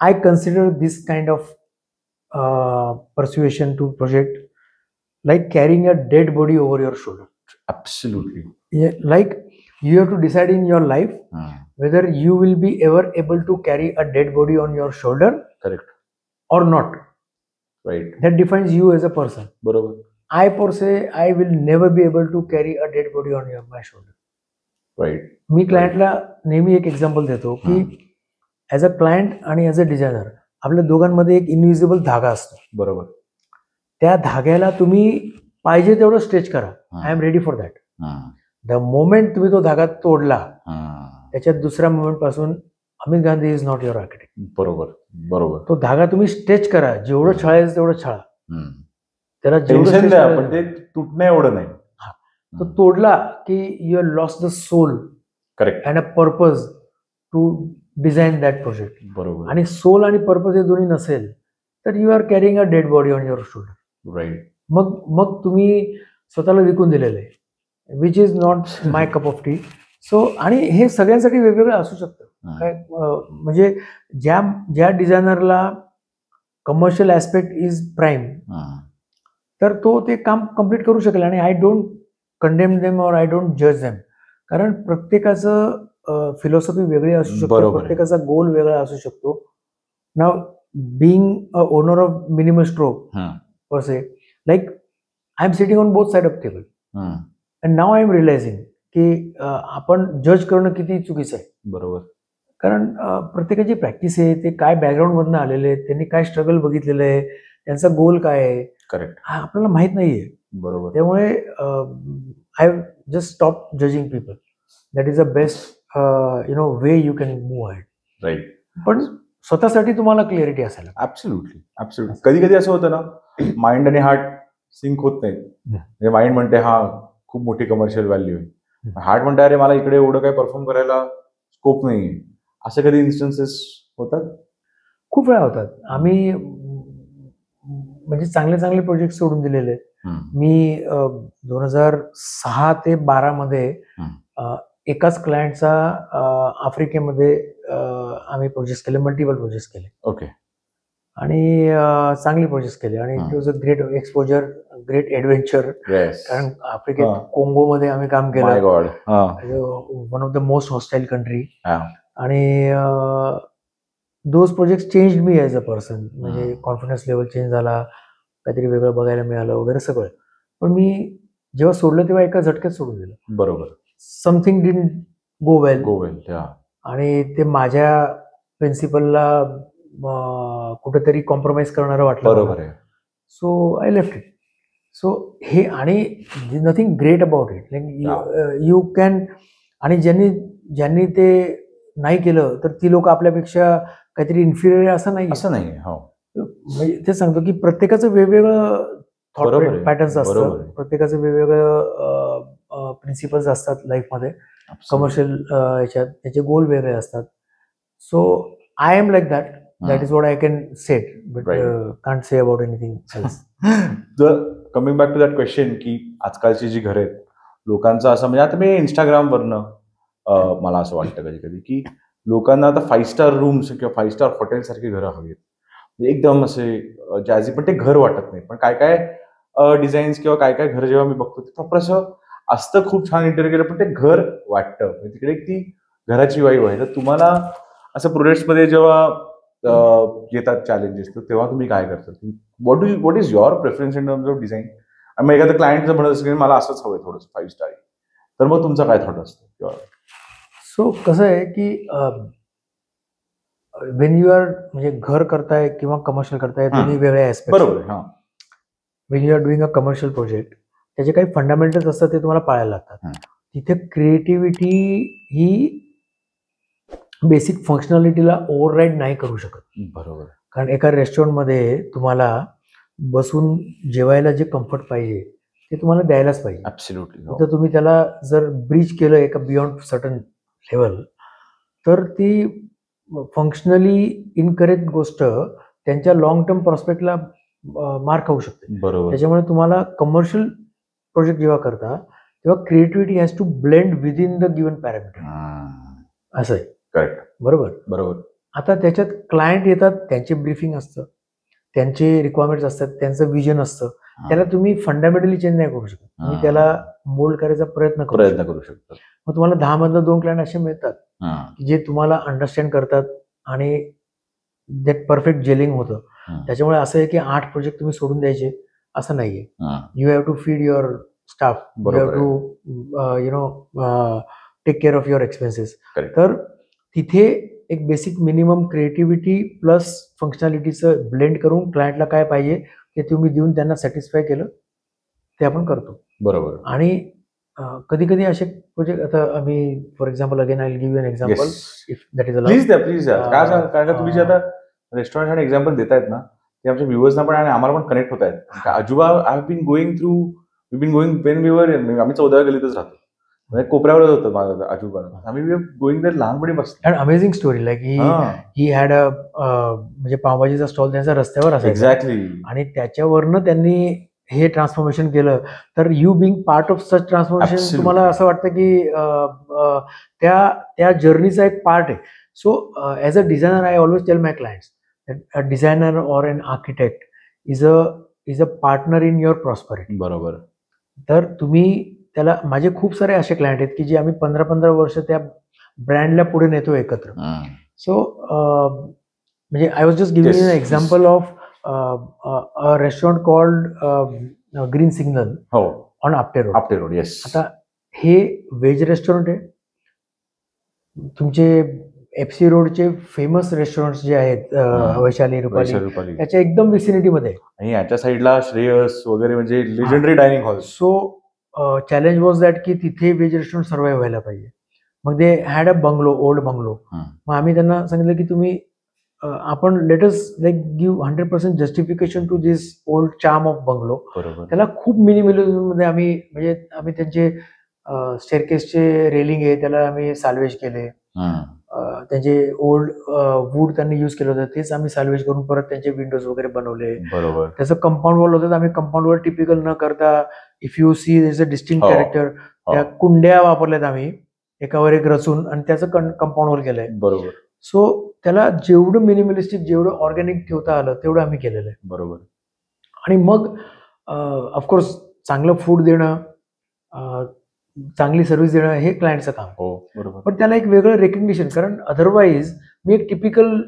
I consider this kind of persuasion to project like carrying a dead body over your shoulder. Absolutely. Yeah, like you have to decide in your life whether you will be ever able to carry a dead body on your shoulder. Correct. Or not. Right. That defines you as a person. बरोबर. I per se I will never be able to carry a dead body on my shoulder. Right. मी क्लायंटला नेहमी एक example देतो की as a client आणि as a designer आपल्या दोघांमध्ये एक इनविजिबल धागा असतो. बरोबर. त्या धाग्याला तुम्ही पाहिजे तेवढं स्ट्रेच करा. I am ready for that. The moment तुम्ही तो धागा तोडला त्याच्यात दुसऱ्या मोमेंट पासून Amit Gandhi is not your architect. बरोबर बरोबर. तो धागा तुम्ही स्ट्रेच करा, जेवढं छळायचं तेवढं छळा. त्याला टेन्शन द्या पण ते तुटणे एवढं नाही. तो तोडला की you are lost the soul. Correct. And a purpose to design that project. बरोबर. आणि सोल आणि पर्पज हे दोन्ही नसेल तर you are carrying a dead body on your shoulder. Right. मग तुम्ही स्वतःला विकून दिलेलं आहे which is not my cup of tea. So आणि हे सगळ्यांसाठी वेगवेगळं असू शकतं. काय म्हणजे ज्या डिझायनरला कमर्शियल ऍस्पेक्ट इज प्राईम तर तो ते काम कम्प्लीट करू शकेल. आणि आय डोंट कंडेम देम और आय डोंट जज देम. कारण प्रत्येकाचं फिलॉसॉफी वेगळी असू शकते, प्रत्येकाचा गोल वेगळा असू शकतो. Now being a owner of minimal stroke per se like I am sitting on both side of table and now I am realizing की आपण जज करणं किती चुकीचं आहे. बरोबर. कारण प्रत्येकाची प्रॅक्टिस आहे, ते काय बॅकग्राऊंड मधनं आलेले आहेत, त्यांनी काय स्ट्रगल बघितलेलं आहे, त्यांचा गोल काय आहे. करेक्ट. हा आपल्याला माहित नाहीये. बरोबर. त्यामुळे I just stop judging people. That is a best way you can move ahead. Right. पण स्वतःसाठी तुम्हाला क्लिअरिटी असायला. Absolutely absolutely. कधी कधी असं होतं ना, माइंड आणि हार्ट सिंक होत नाहीत. म्हणजे माइंड म्हणते हा खूप मोठी कमर्शियल व्हॅल्यू आहे, हार्ट म्हणते अरे मला इकडे एवढं काय परफॉर्म करायला स्कोप नाहीये. असं कधी इन्स्टन्सेस होतात? खूप वेळा होतात. आम्ही म्हणजे चांगले चांगले प्रोजेक्ट सोडून दिलेले आहेत. मी 2006 ते 12 मध्ये एकाच क्लायंटचा आफ्रिकेमध्ये आम्ही प्रोजेक्ट केले, मल्टिपल प्रोजेक्ट केले. ओके. आणि चांगली प्रोजेक्ट केले आणि it was a great exposure, great adventure. कारण आफ्रिकेत कोंगोमध्ये आम्ही काम केलं, one of the most hostile country. आणि those project change me as a person. म्हणजे कॉन्फिडन्स लेवल चेंज झाला, काहीतरी वेगळं बघायला मिळालं वगैरे सगळं. पण मी जेव्हा सोडलं तेव्हा एका झटक्यात सोडून दिलं. बरोबर. Something didn't go well. आणि ते माझ्या प्रिन्सिपलला कुठेतरी कॉम्प्रोमाइज करणारं वाटलं. बरोबर आहे. So I left it. So हे आणि nothing great about it. Like you can. आणि ज्यांनी ते नाही केलं तर ती लोक आपल्यापेक्षा काहीतरी इन्फिरियर असं नाही. म्हणजे ते सांगतो की प्रत्येकाचं वेगवेगळं थॉट पॅटर्न्स असतात, प्रत्येकाचं वेगवेगळं प्रिन्सिपल्स असतात लाईफमध्ये. कमर्शियल याच्यात त्याचे गोल वेगळे असतात. So I am like that. That is what I can set, but can't say about anything else. Coming back to that question की आजकालची जी घरं आहेत लोकांचं असं, म्हणजे आता मी इंस्टाग्रामवरनं मला असं वाटतं कधी कधी की लोकांना आता 5 स्टार रूम्स किंवा 5 स्टार हॉटेल सारखी घरं हवीत. एकदम असे जॅझी, पण ते घर वाटत नाही. पण काय काय डिझाईन्स किंवा काय काय घर जेव्हा मी बघतो ते प्रॉपर असं असतं, खूप छान इंटेरियर केलं, पण ते घर वाटतं. तिकडे ती घराची वाईब आहे. तर तुम्हाला असं प्रोजेक्ट्समध्ये जेव्हा येतात चॅलेंजेस, तर तेव्हा तुम्ही काय करता? What is your preference in terms of design? आणि मग एखादं क्लायंटचं म्हणत असं की मला असंच हवंय थोडंसं 5 स्टार, तर मग तुमचा काय थॉट असतो? सो कसं आहे की वेन यू आर म्हणजे घर करताय किंवा कमर्शियल करताय, दोन्ही वेगळे ऍस्पेक्ट. बरोबर. When you are doing a commercial project त्याचे काही फंडामेंटल्स असतात, ते तुम्हाला पाळायला लागतात. तिथे क्रिएटिव्हिटी ही बेसिक फंक्शनॅलिटीला ओव्हरराईड नाही करू शकत. बरोबर. कारण एका रेस्टॉरंटमध्ये तुम्हाला बसून जेवायला जे कम्फर्ट पाहिजे ते तुम्हाला द्यायलाच पाहिजे. ऍब्सोल्युटली. तर तुम्ही त्याला जर ब्रीच केलं एका बियॉन्ड सर्टन लेवल, तर ती फंक्शनली इनकरेक्ट गोष्ट त्यांच्या लॉंग टर्म प्रॉस्पेक्टला मार खाऊ शकते. बरोबर. त्याच्यामुळे तुम्हाला कमर्शियल प्रोजेक्ट जेव्हा करता तेव्हा creativity has to blend with in the given parameter. असं आहे. करेक्ट. बरोबर. बरोबर. आता त्याच्यात क्लायंट येतात, त्यांचे ब्रीफिंग असतं, त्यांचे रिक्वायरमेंट्स असतात, त्यांचं विजन असतं. त्याला तुम्ही फंडामेंटली चेंज नाही करू शकत. तुम्ही त्याला मोल्ड करायचा प्रयत्न करू शकता. मग तुम्हाला 10 मधलं 2 क्लायंट असे मिळतात की जे तुम्हाला अंडरस्टँड करतात आणि दॅट परफेक्ट जेलिंग होतं. त्याच्यामुळे असं आहे की 8 प्रोजेक्ट तुम्ही सोडून द्यायचे असं नाहीये. You have to feed your staff, you have to take care of your expenses. तर तिथे एक बेसिक मिनिमम क्रिएटिव्हिटी प्लस फंक्शनॅलिटीचं ब्लेंड करून क्लायंटला काय पाहिजे ते तुम्ही देऊन त्यांना सॅटिस्फाय केलं ते आपण करतो. बरोबर. आणि कधी कधी असे प्रोजेक्ट, आता आम्ही for example again I will give you an example if that is please द्या. कारण का तुम्ही जे आता रेस्टॉरंट आणि एक्झाम्पल देतायत ना ते आमच्या व्ह्युअर्सना पण आणि आम्हाला पण कनेक्ट होत आहेत. Ajuba I have been going through when we were, आम्ही 14व्या गल्लीतच राहतो, म्हणजे कोपऱ्यावरच होतं माझं अजुबा. आम्ही गोईंग देअर लहानपणी बसतो. And amazing story like he had a म्हणजे पावभाजीचा स्टॉल त्यांचा रस्त्यावर असायचा. एक्झॅक्टली. आणि त्याच्यावरनं त्यांनी हे ट्रान्सफॉर्मेशन केलं. तर you being part of such transformation तुम्हाला असं वाटतं की त्या जर्नीचा एक पार्ट आहे. So as a designer I always tell my clients a designer or an architect is a partner in your prosperity. बरोबर. तर तुम्ही त्याला, माझे खूप सारे असे क्लायंट आहेत की जे आम्ही 15-15 वर्ष त्या ब्रँडला पुढे नेतो एकत्र. सो म्हणजे I was just giving an example of a restaurant called Green Signal on Apte Road. Apte Road, yes. आता हे व्हेज रेस्टॉरंट आहे. तुमचे FC रोडचे फेमस रेस्टॉरंट्स जे आहेत वैशाली, रुपाली, त्याच्या एकदम विसिनिटी मध्ये आणि याच्या साईडला श्रेयस वगैरे म्हणजे legendary dining hall. So challenge was that की तिथे व्हेज रेस्टॉरंट सर्वाइव्ह व्हायला पाहिजे. मग they had a bungalow, old bungalow. मग आम्ही त्यांना सांगितलं की तुम्ही आपण let's like give 100% justification to this old charm of bungalow. त्याला खूप मिनिमलिझम मध्ये आम्ही त्यांचे स्टेअरकेसचे रेलिंग आहे त्याला आम्ही साल्वेज केले. त्यांचे ओल्ड वूड त्यांनी यूज केलं होतं तेच आम्ही साल्वेज करून परत त्यांचे विंडोज वगैरे बनवले. बरोबर. त्याचं कंपाऊंड वॉल होतं, आम्ही कंपाऊंड वॉल टिपिकल न करता if you see is a distinct character, त्या कुंड्या वापरल्यात आम्ही एकावर एक रचून आणि त्याचं कंपाऊंड वॉल केलंय. बरोबर. सो त्याला जेवढं मिनिमलिस्टिक, जेवढं ऑर्गॅनिक ठेवता आलं तेवढं आम्ही केलेलं आहे. बरोबर. आणि मग ऑफकोर्स चांगलं फूड देणं, चांगली सर्व्हिस देणं हे क्लायंटचं काम. बरोबर. पण त्याला एक वेगळं रेकग्निशन, कारण अदरवाईज मी एक टिपिकल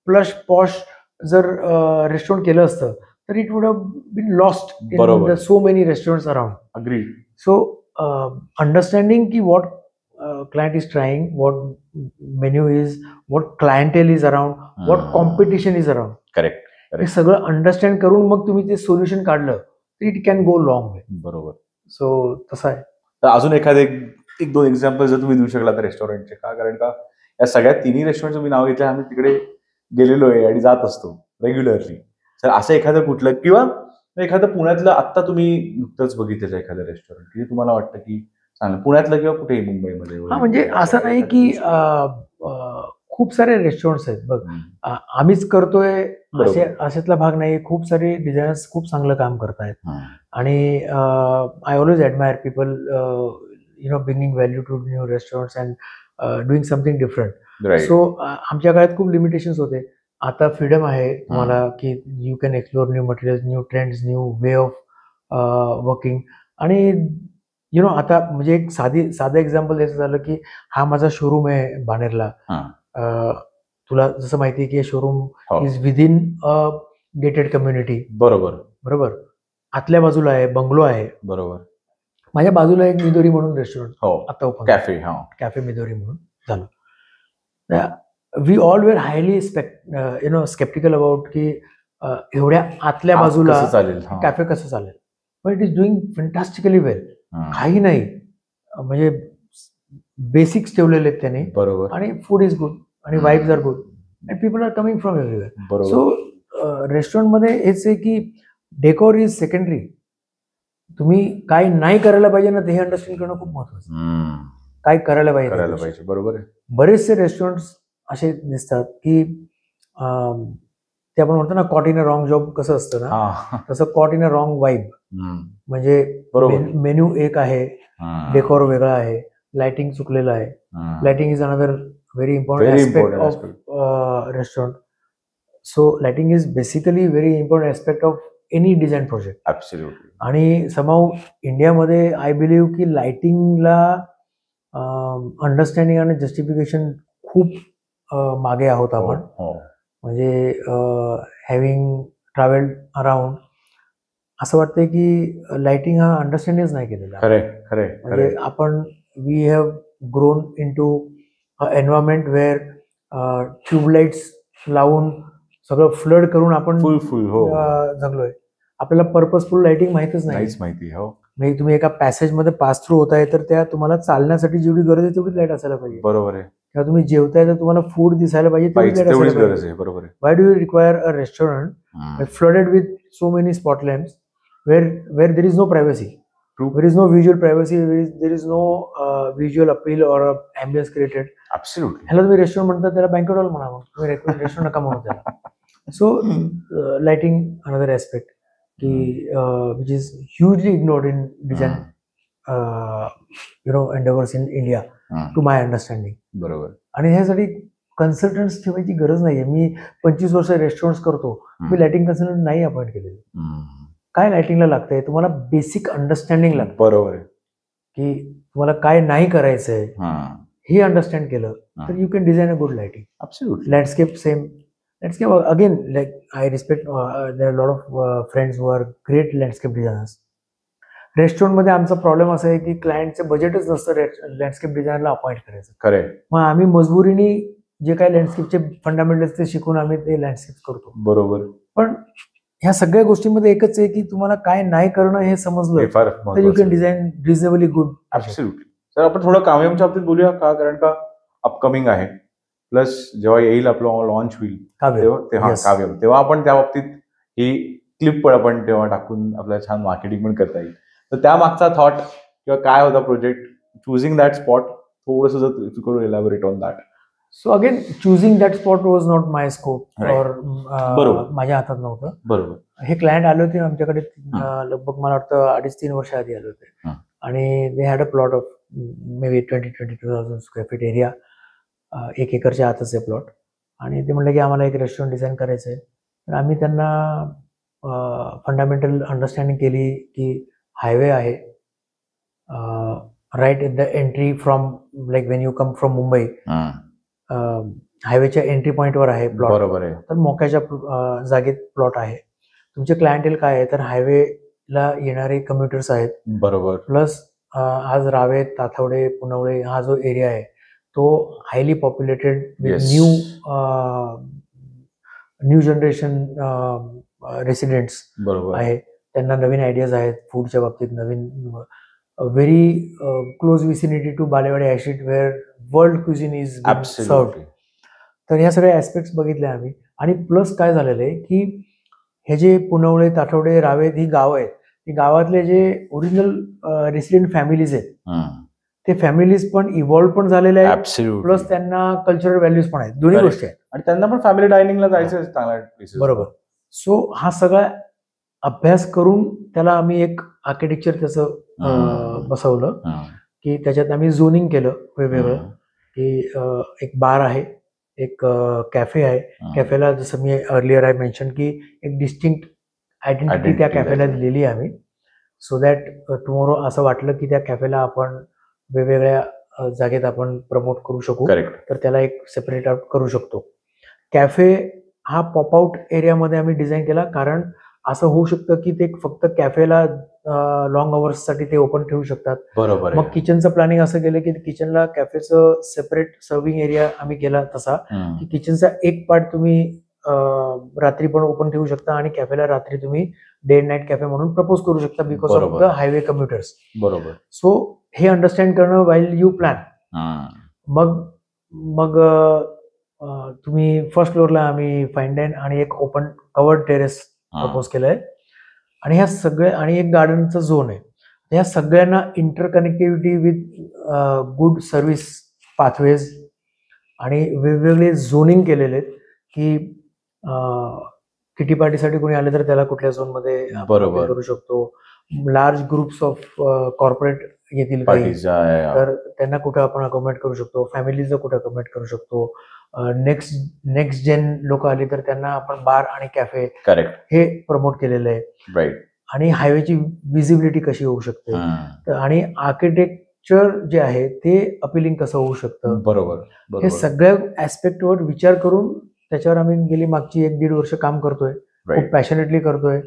प्लश पॉश जर रेस्टॉरंट केलं असतं तर it would have been lost in so many restaurants around. Agree. So understanding की what client is trying, what menu is, what clientele is around, what competition is around. Correct. हे सगळं understand करून मग तुम्ही ते सोल्युशन काढलं तर it can go long वे. बरोबर. सो तसं आहे. तर अजून एखादे एक दोन एक्झाम्पल जर तुम्ही देऊ शकला तर रेस्टॉरंटचे, का कारण का या सगळ्या तिन्ही रेस्टॉरंटचं मी नाव घेतलं, आम्ही तिकडे गेलेलो आहे आणि जात असतो रेग्युलरली. तर असं एखादं कुठलं किंवा एखादं पुण्यातलं आत्ता तुम्ही नुकतंच बघितलेलं एखादं रेस्टॉरंट की तुम्हाला वाटतं की चांगलं, पुण्यातलं किंवा कुठेही मुंबईमध्ये? म्हणजे असं नाही की खूप सारे रेस्टॉरंट्स आहेत बघ, आम्हीच करतोय अशातला भाग नाही. खूप सारे डिझायनर्स खूप चांगलं काम करतायत आणि I always admire people bringing value to new restaurants and doing something different. So आमच्या काळात खूप लिमिटेशन्स होते. आता फ्रीडम आहे तुम्हाला की you can explore new materials, new trends, new way of working. आणि आता म्हणजे एक साधं एक्झाम्पल द्यायचं झालं की हा माझा शोरूम आहे बाणेरला. तुला जसं माहिती आहे की showroom is within a gated community. बरोबर. आतल्या बाजूला आहे, बंगलो आहे. बरोबर. माझ्या बाजूला एक मिदोरी म्हणून रेस्टॉरंट आता ओपन, कॅफे मिदोरी म्हणून झालं. We all were highly sceptical about की एवढ्या आतल्या बाजूला कॅफे कसं चालेल. पण it is doing fantastically well. काही नाही म्हणजे बेसिक्स ठेवलेले आहेत त्याने. बरोबर. आणि फूड इज गुड आणि vibes are good and people are coming from everywhere. So रेस्टॉरंटमध्ये हेच आहे की डेकोर इज सेकंडरी. तुम्ही काय नाही करायला पाहिजे ना ते अंडरस्टँड करणं खूप महत्वाचं. काय करायला पाहिजे. बरोबर आहे. बरेचसे रेस्टॉरंट्स असे दिसतात की ते आपण म्हणतो ना caught in a wrong job कसं असतं ना, तसं caught in a wrong vibe. म्हणजे मेन्यू एक आहे, डेकोर वेगळा आहे, लाइटिंग चुकलेलं आहे. Lighting is another very important aspect of restaurant. So lighting is basically very important aspect of any design project. Absolutely. आणि समाव इंडियामध्ये आय बिलीव्ह की लाइटिंगला अंडरस्टँडिंग आणि जस्टिफिकेशन खूप मागे आहोत आपण. म्हणजे हॅव्हिंग ट्रॅव्हल्ड अराउंड असं वाटतंय की लाइटिंग हा अंडरस्टँडिंगच नाही केलेला. म्हणजे आपण we have grown in to environment where tubelights लावून सगळं फ्लड करून आपण जगलोय. आपल्याला पर्पजफुल लाइटिंग माहितच नाही. म्हणजे तुम्ही एका पॅसेजमध्ये पास थ्रू होताय तर त्या तुम्हाला चालण्यासाठी जेवढी गरज आहे तेवढीच लाईट असायला पाहिजे. बरोबर आहे. किंवा तुम्ही जेवताय तर तुम्हाला फूड दिसायला पाहिजे तेवढीच गरज आहे. बरोबर आहे. Why do you require a restaurant flooded with so many spot lamps where there is no privacy, there is no visual privacy, there is no visual appeal or ambience created. ह्याला तुम्ही restaurant म्हणता, त्याला banquet hall म्हणा, मग तुम्ही restaurant नका म्हणू त्याला. So lighting another aspect which is hugely ignored in design endeavors in India to my understanding. बरोबर. आणि ह्यासाठी कन्सल्टंट्स ठेवायची गरज नाहीये. मी 25 वर्ष रेस्टॉरंट्स करतो, मी लाइटिंग कन्सल्टंट नाही अपॉइंट केलेले. काय लाइटिंगला लागतंय, तुम्हाला बेसिक अंडरस्टँडिंग लागतं. बरोबर आहे. की तुम्हाला काय नाही करायचंय हे अंडरस्टँड केलं तर you can design a good lighting. Absolutely. Landscape same. Landscape again, like I respect. There are a lot of friends who are great landscape designers. Restaurant मध्ये आमचा प्रॉब्लेम असा आहे की क्लायंटचं बजेटच नसतं लँडस्केप डिझायनरला अपॉइंट करायचं. करेक्ट. मग आम्ही मजबुरीने जे काही लँडस्केपचे फंडामेंटल्स ते शिकून आम्ही ते लँडस्केप करतो. बरोबर. पण ह्या सगळ्या गोष्टींमध्ये एकच आहे की तुम्हाला काय नाही करणं हे समजलं तर you can design reasonably good. Absolutely. Sir आपण थोडं काव्यमच्या बाबतीत बोलूया का, कारण का अपकमिंग आहे, प्लस जेव्हा येईल आपलं लॉन्च होईल काव्यम, तेव्हा आपण त्या बाबतीत ही क्लिप पण आपण तेव्हा टाकून आपल्याला छान मार्केटिंग पण करता येईल. तर त्या मागचा थॉट किंवा काय होता प्रोजेक्ट, चुझिंग दॅट स्पॉट, थोडंसं जर यू कुड elaborate on that. So again चुझिंग that spot was not my scope और माझ्या हातात नव्हतं. बरोबर. हे क्लायंट आले होते आमच्याकडे लगभग मला वाटतं 2.5-3 वर्ष आधी आले होते आणि दे had a plot of may be 22,000 square feet area. 1 एकरच्या आतच आहे प्लॉट. आणि ते म्हणलं की आम्हाला एक रेस्टॉरंट डिझाईन करायचं आहे. तर आम्ही त्यांना फंडामेंटल अंडरस्टँडिंग केली की हायवे आहे right in the entry from like when you come from Mumbai, हायवेच्या एंट्री पॉईंटवर आहे प्लॉट. बरोबर आहे. तर मोक्याच्या जागेत प्लॉट आहे. तुमचे क्लायंटेल काय आहे तर हायवेला येणारे कम्युटर्स आहेत. बरोबर. प्लस आज रावेत, ताथवडे, पुनवळे हा जो एरिया आहे तो highly populated with new generation residents आहे. त्यांना नवीन आयडियाज आहेत फूडच्या बाबतीत, नवीन very close vicinity to Balewadi as it where world cuisine is served. तर ह्या सगळ्या ॲस्पेक्ट्स बघितले आम्ही. आणि प्लस काय झालेलं आहे की हे जे पुनवळे, ताठवडे, रावेत ही गावं आहेत, ही गावातले जे ओरिजिनल रेसिडेंट फॅमिलीज आहेत ते फॅमिलीज पण इव्हॉल्व पण झालेले आहेत, प्लस त्यांना कल्चरल व्हॅल्यूज पण आहेत. दोन्ही गोष्टी आहेत. आणि त्यांना पण फॅमिली डायनिंगला जायचं चांगला. बरोबर. सो हा सगळा अभ्यास करून त्याला आम्ही एक आर्किटेक्चर त्याचं बसवलं की त्याच्यात आम्ही झोनिंग केलं वेगवेगळं की एक बार आहे, एक कॅफे आहे. कॅफेला जसं मी अर्लियर आय मेन्शन की एक डिस्टिंक्ट आयडेंटिटी त्या कॅफेला दिलेली आहे आम्ही, सो दॅट टुमॉरो असं वाटलं की त्या कॅफेला आपण वेगवेगळ्या जागेत आपण प्रमोट करू शकू. तर त्याला एक सेपरेट आउट करू शकतो. कॅफे हा पॉपआउट एरियामध्ये आम्ही डिझाईन केला, कारण असं होऊ शकतं की ते फक्त कॅफेला लॉंग अवर्ससाठी ते ओपन ठेवू शकतात. बरोबर. मग किचनचं प्लॅनिंग असं केलं की किचनला कॅफेचं सेपरेट सर्विंग एरिया आम्ही केला तसा की किचनचा एक पार्ट तुम्ही रात्री पण ओपन ठेवू शकता आणि कॅफेला रात्री तुम्ही डे अँड नाईट कॅफे म्हणून प्रपोज करू शकता because of the highway commutators. बरोबर. सो हे अंडरस्टँड करणं वाईल यू प्लॅन. मग तुम्ही फर्स्ट फ्लोअरला आम्ही फाईन डाईन आणि एक ओपन कवर्ड टेरेस प्रपोज केलंय आणि ह्या सगळ्या आणि एक गार्डनचा झोन आहे. ह्या सगळ्यांना interconnectivity with good service pathways आणि वेगवेगळे झोनिंग केलेले आहेत की किटी पार्टीसाठी कोणी आले तर त्याला कुठल्या झोनमध्ये करू शकतो. लार्ज ग्रुप्स ऑफ कॉर्पोरेट येतील काही तर त्यांना कुठं आपण अकोमोडेट करू शकतो. फॅमिलीजला कुठं अकोमोडेट करू शकतो. नेक्स्ट जेन लोक आली तर त्यांना आपण बार आणि कॅफे हे प्रमोट केलेलं आहे. आणि हायवेची विजिबिलिटी कशी होऊ शकते आणि आर्किटेक्चर जे आहे ते अपिलिंग कसं होऊ शकतं. बरोबर. हे सगळ्या ऍस्पेक्टवर विचार करून त्याच्यावर आम्ही गेली मागची 1-1.5 वर्ष काम करतोय. खूप पॅशनेटली करतोय.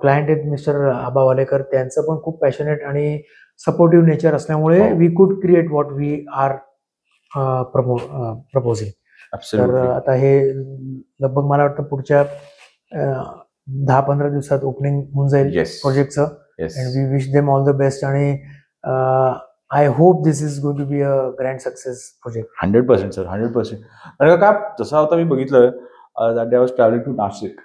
क्लायंट आहेत मिस्टर आबा वालेकर, त्यांचं पण खूप पॅशनेट आणि सपोर्टिव्ह नेचर असल्यामुळे we could create what we are proposing. तर आता हे लगभग मला वाटतं पुढच्या 10-15 दिवसात ओपनिंग होऊन जाईल प्रोजेक्टचं. And we wish them all the best आणि I hope this is going to be a grand success project. 100% sir, 100%. आणि का जसं आता मी बघितलं that I was travelling to Nashik.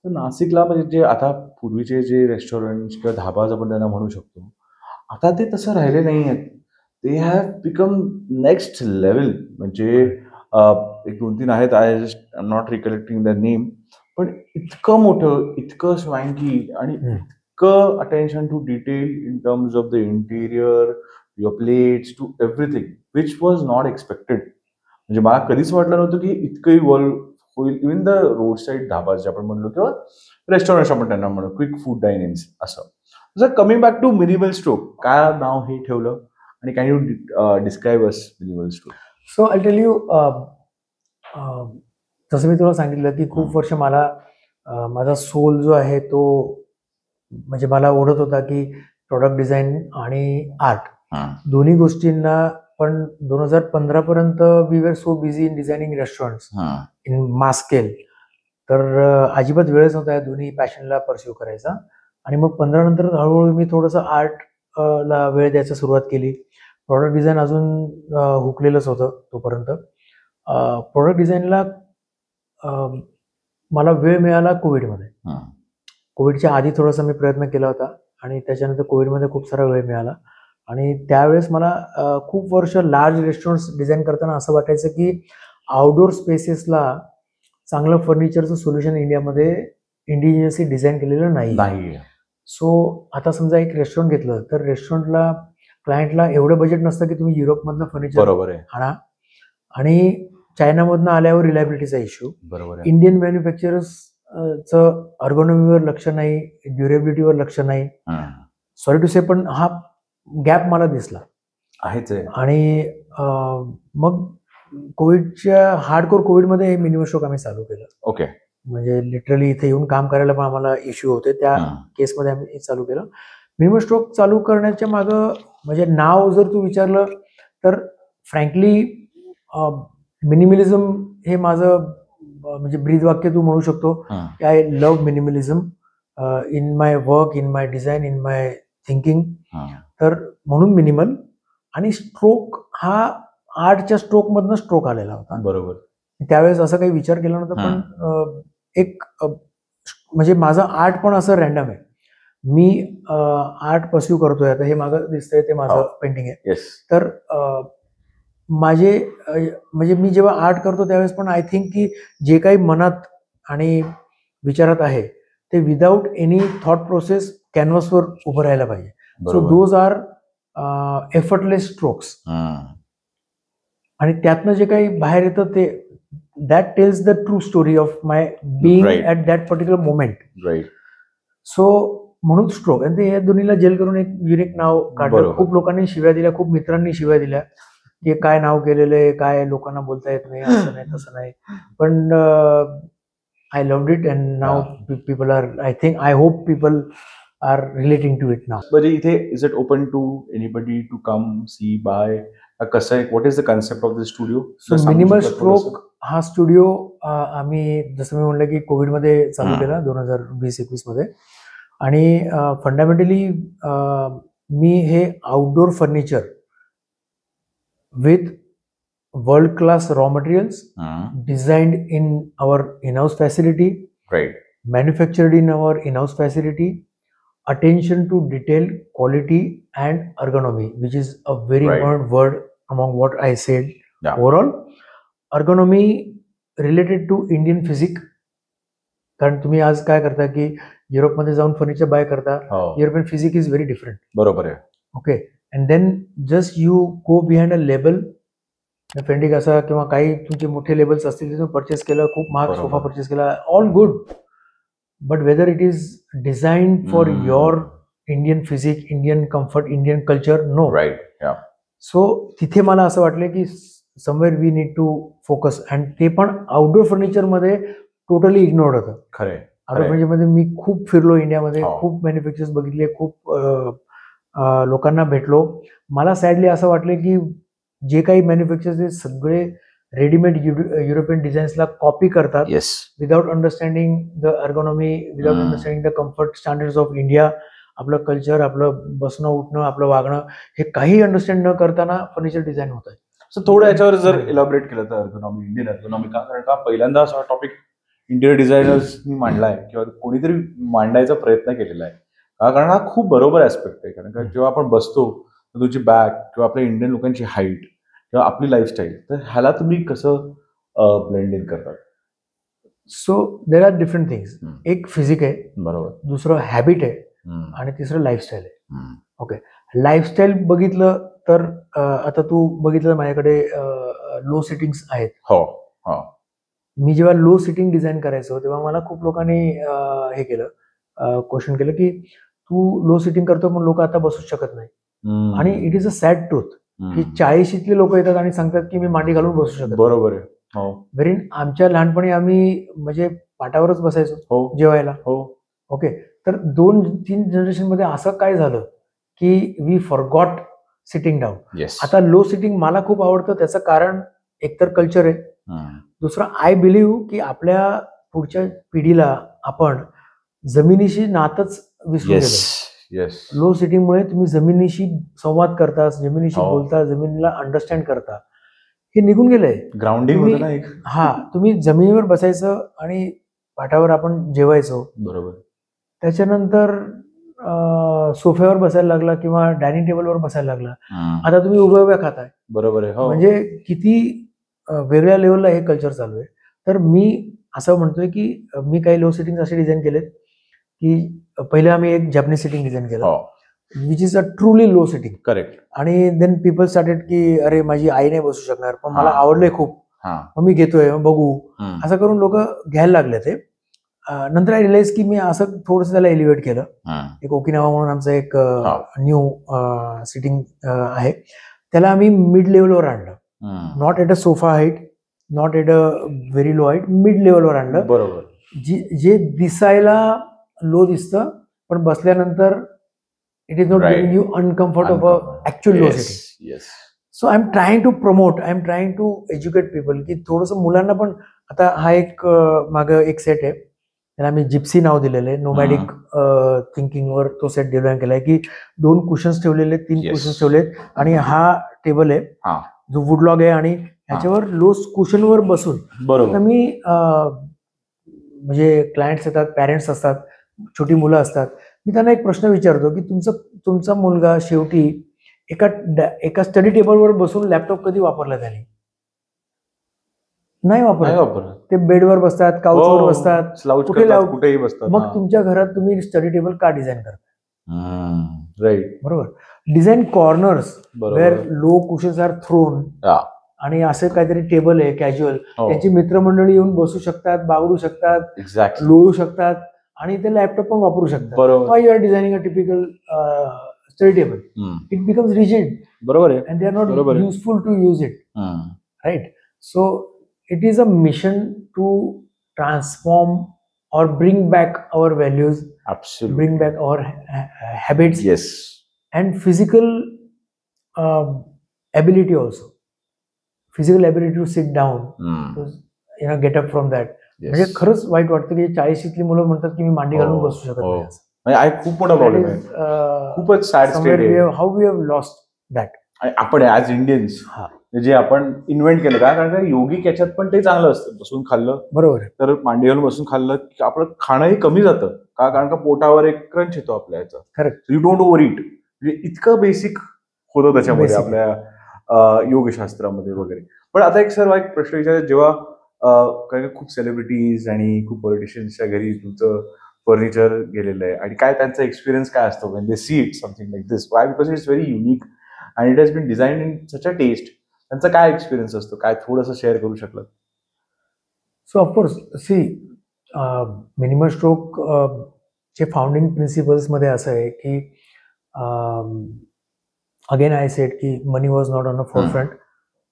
तर नाशिकला म्हणजे जे आता पूर्वीचे जे रेस्टॉरंट किंवा धाबाज आपण त्यांना म्हणू शकतो, आता ते तसं राहिले नाही आहेत. They have become next level. म्हणजे एक 2-3 आहेत, I just not recollecting the name, पण इतकं मोठं, इतकं स्वँकी आणि इतकं attention to detail in terms of the interior, your plates, to everything which was not expected. म्हणजे मला कधीच वाटलं नव्हतं की इतकं इव्हॉल्व होईल. Even the road side dhaba जे आपण म्हणलो किंवा रेस्टॉरंट आपण त्यांना म्हणू, क्विक फूड डायनिंग्स असं. जर coming back to minimal stroke, काय नाव हे ठेवलं आणि can you describe us minimal stroke? So I tell you, जसं मी तुला सांगितलं की खूप वर्ष मला माझा सोल जो आहे तो म्हणजे मला ओढत होता की प्रोडक्ट डिझाईन आणि आर्ट दोन्ही गोष्टींना. पण 2015 पर्यंत we were so busy in designing restaurants in mass scale, तर अजिबात वेळच नव्हता या दोन्ही पॅशनला परस्यू करायचा. आणि मग 15 नंतर हळूहळू मी थोडंसं आर्टला वेळ द्यायला सुरुवात केली. प्रोडक्ट डिझाईन अजून हुकलेलंच होतं तोपर्यंत. प्रोडक्ट डिझाईनला मला वेळ मिळाला कोविडमध्ये. कोविडच्या आधी थोडासा मी प्रयत्न केला होता आणि त्याच्यानंतर कोविडमध्ये खूप सारा वेळ मिळाला. आणि त्यावेळेस मला खूप वर्ष लार्ज रेस्टॉरंट्स डिझाईन करताना असं वाटायचं की आउटडोर स्पेसेसला चांगलं फर्निचरचं सोल्युशन इंडियामध्ये इंडिजिनियसली डिझाईन केलेलं नाही. सो आता समजा एक रेस्टॉरंट घेतलं तर रेस्टॉरंटला क्लायंटला एवढं बजेट नसतं की तुम्ही युरोपमधनं फर्निचर आणा आणि चायनामधनं आल्यावर रिलायबिलिटीचा इश्यू. इंडियन मॅन्युफॅक्चरर्सचं अर्गोनॉमीवर लक्ष नाही, ड्युरेबिलिटीवर लक्ष नाही. सॉरी टू से, पण हा गॅप मला दिसला आहेच. आणि मग कोविडच्या हार्डकोर कोविडमध्ये हे मिनिमल स्ट्रोक आम्ही चालू केलं. ओके. म्हणजे लिटरली इथे येऊन काम करायला पण आम्हाला इश्यू होते, त्या केसमध्ये आम्ही चालू केलं. मिनिमल स्ट्रोक चालू करण्याच्या मागं म्हणजे नाव जर तू विचारलं तर फ्रँकली मिनिमलिझम हे माझं म्हणजे ब्रीदवाक्य तू म्हणू शकतो की I love minimalism in my work, in my design, in my thinking. तर म्हणून मिनिमल. आणि स्ट्रोक हा आर्टच्या स्ट्रोक मधनं स्ट्रोक आलेला होता. बरोबर. त्यावेळेस असं काही विचार केला नव्हता, पण एक म्हणजे माझं आर्ट पण असं रॅन्डम आहे. मी आर्ट परस्यू करतोय. आता हे मागं दिसतंय ते माझं पेंटिंग आहे. तर माझे म्हणजे मी जेव्हा आर्ट करतो त्यावेळेस पण आय थिंक की जे काही मनात आणि विचारात आहे ते विदाऊट एनी थॉट प्रोसेस कॅनव्हासवर उभं राहायला पाहिजे. So those are effortless strokes. आणि त्यातनं जे काही बाहेर येतं ते that tells the true story of my being at that particular moment. So म्हणून स्ट्रोक. आणि ते या दोन्हीला जेल करून एक युनिक नाव काढलं. खूप लोकांनी शिव्या दिल्या, खूप मित्रांनी शिव्या दिल्या की काय नाव केलेलं आहे, काय लोकांना बोलता येत नाही, असं नाही तसं नाही. पण I loved it and now people are, I think, I hope people are relating to it now. म्हणजे इथे is it open to anybody to come see by? कसं आहे, what is the concept of the studio? So minimal stroke हा studio आम्ही जसं मी म्हणलं की कोविडमध्ये चालू केला 2020-21 मध्ये. आणि फंडामेंटली मी हे outdoor furniture with world class raw materials designed in our in-house facility, manufactured in our in-house facility, attention to detail, quality and ergonomy, which is a very important word among what I said overall. Ergonomy related to Indian physique. कारण तुम्ही आज काय करता की युरोपमध्ये जाऊन furniture buy करता, European physique is very different. बरोबर आहे. Okay, and then just you go behind a label, फेंडिक असा किंवा काही तुमचे मोठे लेबल्स असतील ते तुम्ही परचेस केलं, खूप महाग सोफा परचेस केला, all good, but whether it is design for your Indian physique, Indian comfort, Indian culture, no. Right. So तिथे मला असं वाटलं की somewhere we need to focus, and ते पण आउटडोर फर्निचरमध्ये टोटली इग्नोर्ड होतं. खरं. आउटडोर फर्निचरमध्ये मी खूप फिरलो इंडियामध्ये, खूप मॅन्युफॅक्चर्स बघितले, खूप लोकांना भेटलो. मला सॅडली असं वाटलं की जे काही मॅन्युफॅक्चर्स ते सगळे रेडीमेड युरोपियन डिझाईन्सला कॉपी करतात, without understanding the ergonomy, without understanding the comfort standards of India. आपलं कल्चर, आपलं बसणं उठणं, आपलं वागणं, हे काही अंडरस्टँड न करताना फर्निचर डिझाईन होत आहे. सो थोडं याच्यावर जर इलॅबोरेट केलं तर अर्गोनॉमी, इंडियन अर्गोनॉमी का? कारण का पहिल्यांदा असा टॉपिक इंटिरियर डिझायनर्सनी मांडलाय किंवा कोणीतरी मांडायचा प्रयत्न केलेला आहे. कारण हा खूप बरोबर ऍस्पेक्ट आहे. कारण का जेव्हा आपण बसतो तुझी बॅक किंवा आपल्या इंडियन लोकांची हाईट किंवा आपली लाईफस्टाईल, तर ह्याला तुम्ही कसं ब्लेंड इन करतात? So there are different things. एक फिजिक आहे, बरोबर, दुसरं हॅबिट आहे, आणि तिसरं लाईफस्टाईल आहे. ओके, लाईफस्टाईल बघितलं तर आता तू बघितलं माझ्याकडे लो सिटिंग्स आहेत. मी जेव्हा लो सिटिंग डिझाईन करायचो तेव्हा मला खूप लोकांनी हे केलं, क्वेश्चन केलं की तू लो सिटिंग करतो पण लोक आता बसूच शकत नाही. आणि it is a sad truth की 40शीतले लोक येतात आणि सांगतात की मी मांडी घालून बसू शकत. बरोबर आहे. व्हेरी आमच्या लहानपणी आम्ही म्हणजे पाटावरच बसायचो जेवायला. ओके, तर 2-3 जनरेशन मध्ये असं काय झालं की वी फॉरगॉट सिटिंग डाऊन. आता लो सिटिंग मला खूप आवडतं. त्याचं कारण एकतर कल्चर आहे, दुसरं आय बिलीव्ह की आपल्या पुढच्या पिढीला आपण जमिनीशी नातच विसरून गेलो. लो सिटिंगमुळे तुम्ही जमिनीशी संवाद करता, जमिनीशी बोलता, जमिनीला अंडरस्टँड करता, हे निघून गेलंय. ग्राउंडिंग. तुम्ही जमिनीवर बसायचं आणि पाटावर आपण जेवायचो. बरोबर. त्याच्यानंतर सोफ्यावर बसायला लागला किंवा डायनिंग टेबलवर बसायला लागला. आता तुम्ही उभ्या खाताय. बरोबर आहे. म्हणजे किती वेगळ्या लेवलला हे कल्चर चालू आहे. तर मी असं म्हणतोय की मी काही लो सिटिंग असे डिझाईन केलेत की पहिले आम्ही एक जॅपनीज सिटिंग डिझाईन केलं, which is a truly low sitting. Correct. आणि देन पीपल स्टार्टेड की अरे माझी आई नाही बसू शकणार, पण मला आवडलंय खूप, मग मी घेतोय, बघू, असं करून लोक घ्यायला लागले. ते नंतर आय रिअलाइज की मी असं थोडंसं त्याला एलिव्हेट केलं. एक ओकिनावा म्हणून आमचं एक न्यू सिटिंग आहे, त्याला आम्ही मिड लेवलवर आणलं. Not at a sofa height, not at a very low height, mid लेवलवर आणलं. बरोबर. जे दिसायला लो दिसतं पण बसल्यानंतर it is not giving you uncomfort of a actual low sitting. So I am trying to promote, I am trying to educate people की थोडंसं मुलांना पण. आता हा एक मागं एक सेट आहे, त्याला मी जिप्सी नाव दिलेलं आहे. नोमॅडिक थिंकिंगवर तो सेट डिझाईन केलाय की 2 कुशन्स ठेवलेले, 3 कुशन्स ठेवलेत, आणि हा टेबल आहे जो वुडलॉग आहे, आणि ह्याच्यावर लो कुशनवर बसून. तर मी म्हणजे क्लायंट्स येतात, पॅरेंट्स असतात, छोटी मुलं असतात, मी त्यांना एक प्रश्न विचारतो की तुमचा मुलगा शेवटी एका स्टडी टेबलवर बसून लॅपटॉप कधी वापरला त्याने? नाही वापरत. ते बेडवर बसतात, काउचवर बसतात, कुठेही बसतात. मग तुमच्या घरात तुम्ही स्टडी टेबल का डिझाईन करता? राईट. बरोबर. Design corners where low cushions are thrown, आणि असं काहीतरी टेबल आहे कॅज्युअल, त्यांची मित्रमंडळी येऊन बसू शकतात, बागडू शकतात, लोळू शकतात, आणि ते लॅपटॉप पण वापरू शकतात. Why you are designing a typical study table? It becomes rigid. बरोबर आहे. And they are not useful to use it. Right. So it is a mission to transform or bring back our values, absolutely, bring back our habits, yes, and physical ability also. Physical ability to sit down, to get up from that. म्हणजे खरंच वाईट वाटतं की 40शीतली मुलं म्हणतात की मी मांडी घालून बसू शकत नाही. खूप मोठा प्रॉब्लेम आहे. खूपच सॅड स्टेट आहे. How we have lost that. आपण ॲज इंडियन्स जे आपण इन्व्हेंट केलं का, कारण योगिक याच्यात पण ते चांगलं असतं, बसून खाल्लं, बरोबर, तर मांडी घालून बसून खाल्लं की आपलं खाणंही कमी जातं का, कारण का पोटावर एक क्रंच येतो आपल्या याचा. Correct. You don't over it. म्हणजे इतकं बेसिक होतं त्याच्यामध्ये आपल्या योगशास्त्रामध्ये वगैरे. पण आता एक सर एक प्रश्न विचारायचा, जेव्हा काही खूप सेलिब्रिटीज आणि खूप पॉलिटिशियन्सच्या घरी तुमचं फर्निचर गेलेलं आहे आणि काय त्यांचा एक्सपिरियन्स काय असतो when they see it something like this, why because it's very unique and it has been design in such a taste, त्यांचा काय एक्सपिरियन्स असतो, काय थोडंसं शेअर करू शकलं? सो ऑफकोर्स सी मिनिमल स्ट्रोक चे फाउंडिंग प्रिन्सिपल्समध्ये असं आहे की अगेन आय सेड की money was not on a forefront.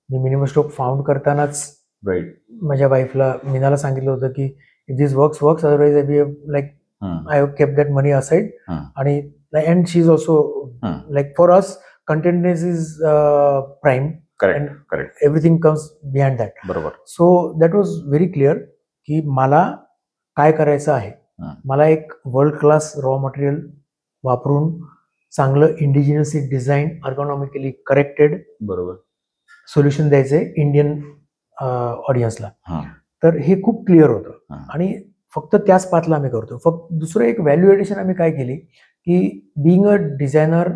मी मिनिमल स्ट्रोक फाउंड करतानाच माझ्या वाईफला मीनाला सांगितलं होतं की if this works otherwise I be like I have kept that money aside. आणि and she is also like for us contentness is prime. Correct. Everything comes behind that. बरोबर. So that was very clear की मला काय करायचं आहे. मला एक world class raw material वापरून चांगलं इंडिजिनसली डिझाईन, अर्गोनॉमिकली करेक्टेड बरोबर सोल्युशन द्यायचंय इंडियन ऑडियन्सला. तर हे खूप क्लिअर होतं आणि फक्त त्याच पाथला आम्ही करतो. फक्त दुसरं एक व्हॅल्यू एडिशन आम्ही काय केली की बिईंग अ डिझायनर,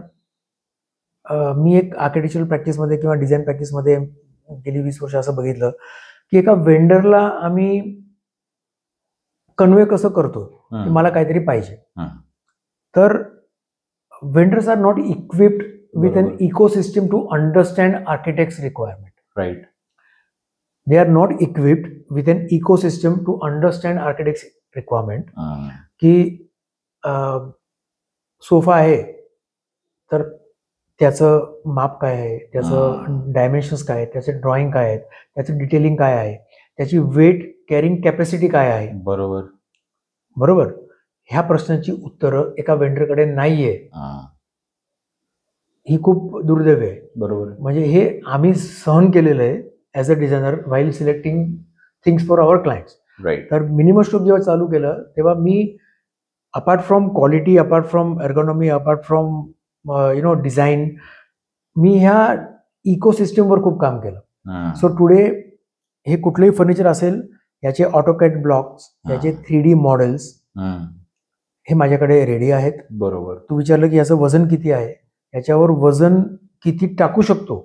मी एक आर्किटेक्चरल प्रॅक्टिसमध्ये किंवा डिझाईन प्रॅक्टिसमध्ये गेली 20 वर्ष असं बघितलं की एका वेंडरला आम्ही कन्वे कसं करतो की मला काहीतरी पाहिजे. तर vendors are not equipped with an ecosystem to understand architects' requirement. Right. They are not equipped with an ecosystem to understand architects' requirement. की सोफा आहे तर त्याचं माप काय आहे, त्याचं डायमेन्शन्स काय आहेत, त्याचे ड्रॉइंग काय आहेत, त्याचं डिटेलिंग काय आहे, त्याची वेट कॅरिंग कॅपॅसिटी काय आहे. बरोबर. ह्या प्रश्नाची उत्तरं एका वेंडरकडे नाहीये. ही खूप दुर्दैव आहे. बरोबर. म्हणजे हे आम्ही सहन केलेलं आहे as a designer while selecting things for our clients. तर मिनिमल स्ट्रोक जेव्हा चालू केलं तेव्हा मी apart from quality, apart from ergonomy, apart from design, मी ह्या इकोसिस्टमवर खूप काम केलं. सो टुडे हे कुठलंही फर्निचर असेल याचे ऑटोकॅड ब्लॉक्स, याचे 3D मॉडेल्स हे माझ्याकडे रेडी आहेत. बरोबर. तू विचारलं की याचं वजन किती आहे, याच्यावर वजन किती टाकू शकतो.